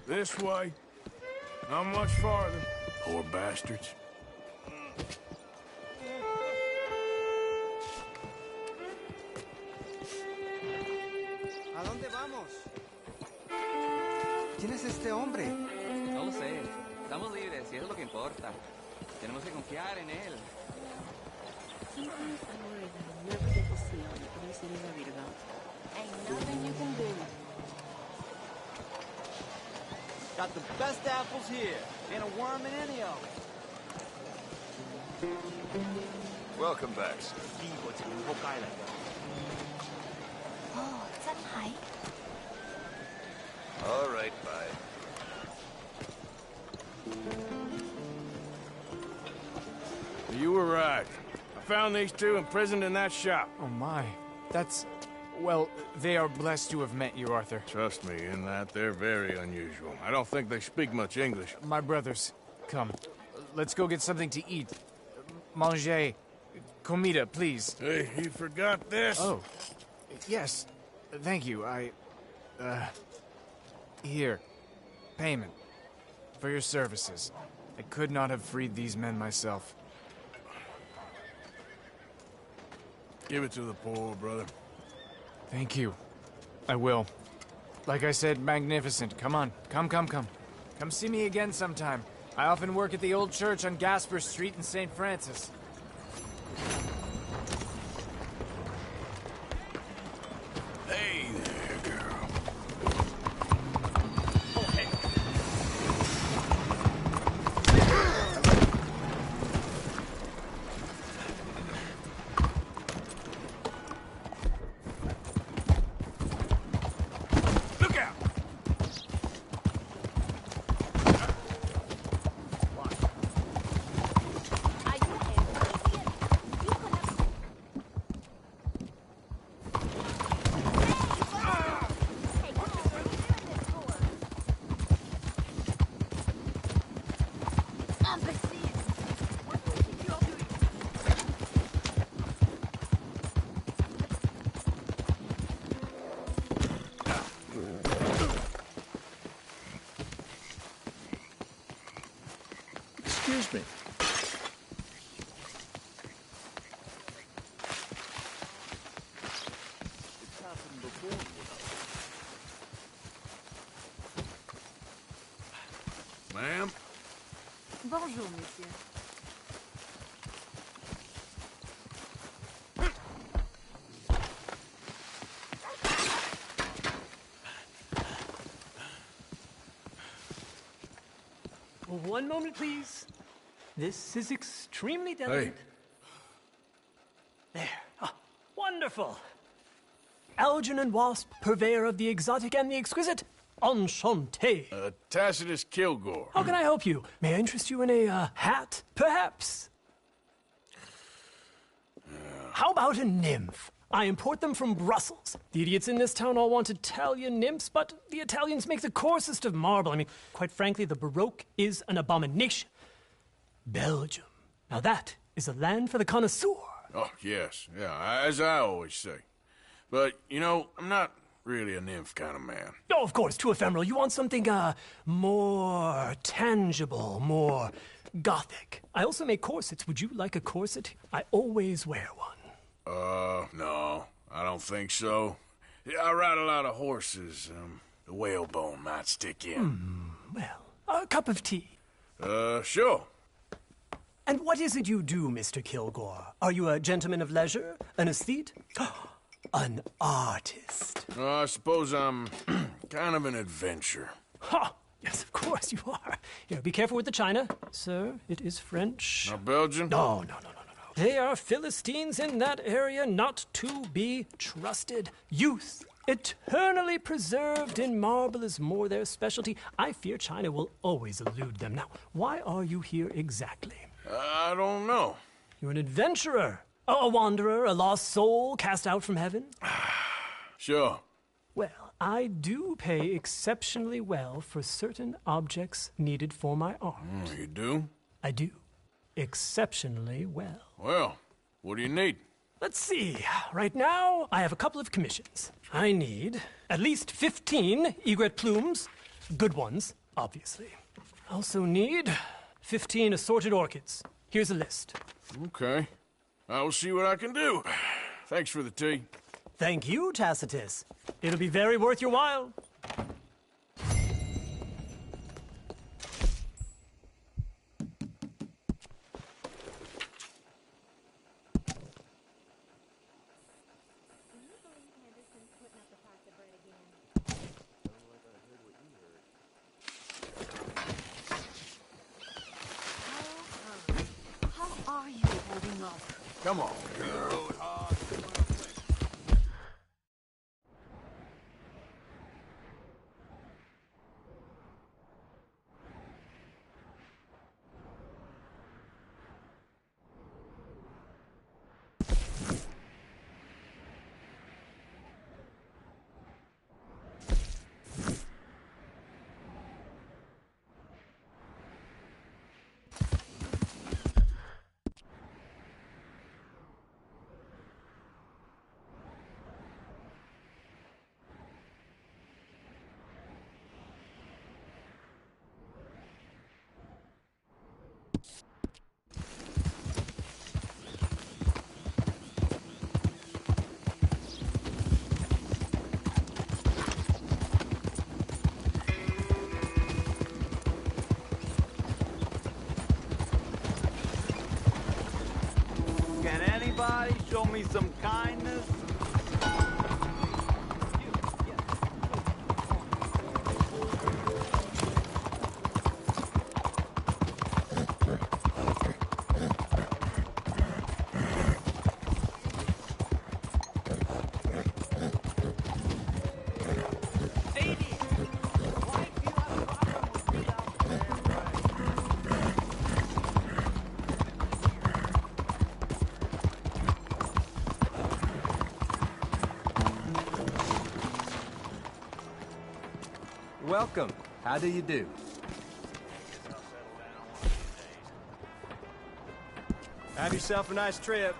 This way. Not much farther. Poor bastards. ¿A dónde vamos? ¿Quién es este hombre? No lo sé. Estamos libres y eso es lo que importa. Tenemos que confiar en él. Got the best apples here. Ain't a worm in any of them. Welcome back, sir. Oh, 真係。 All right, bye. You were right. I found these two imprisoned in that shop. Oh my. That's... Well, they are blessed to have met you, Arthur. Trust me, in that they're very unusual. I don't think they speak much English. My brothers, come. Let's go get something to eat. Manger. Comida, please. Hey, you forgot this? Oh. Yes. Thank you. Here. Payment. For your services. I could not have freed these men myself. Give it to the poor, brother. Thank you. I will. Like I said, magnificent. Come on. Come. Come see me again sometime. I often work at the old church on Gasper Street in St. Francis. Hey there, girl. Look out! Excuse me. Ma'am? Bonjour, monsieur. One moment, please. This is extremely delicate. Hey. There. Ah, wonderful. Algernon Wasp, purveyor of the exotic and the exquisite. Enchanté. Tacitus Kilgore. How can I help you? May I interest you in a hat, perhaps? How about a nymph? I import them from Brussels. The idiots in this town all want Italian nymphs, but the Italians make the coarsest of marble. I mean, quite frankly, the Baroque is an abomination. Belgium. Now that is a land for the connoisseur. Oh, yes. Yeah, as I always say. But, you know, I'm not really a nymph kind of man. Oh, of course, too ephemeral. You want something, more tangible, more gothic. I also make corsets. Would you like a corset? I always wear one. No, I don't think so. Yeah, I ride a lot of horses. The whalebone might stick in. Well, a cup of tea. Sure. And what is it you do, Mr. Kilgore? Are you a gentleman of leisure? An aesthete? An artist? I suppose I'm kind of an adventurer. Ha! Yes, of course you are. Here, be careful with the china. Sir, it is French. Not Belgian? No. They are Philistines in that area, not to be trusted. Youth, eternally preserved in marble, is more their specialty. I fear China will always elude them. Now, why are you here exactly? I don't know. You're an adventurer. A wanderer, a lost soul cast out from heaven? Sure. Well, I do pay exceptionally well for certain objects needed for my art. You do? I do. Exceptionally well. Well, what do you need? Let's see. Right now, I have a couple of commissions. I need at least 15 egret plumes. Good ones, obviously. I also need 15 assorted orchids. Here's a list. Okay. I will see what I can do. Thanks for the tea. Thank you, Tacitus. It'll be very worth your while. How are you holding up? Come on, girl. Can anybody show me some kindness? Welcome. How do you do? Have yourself a nice trip.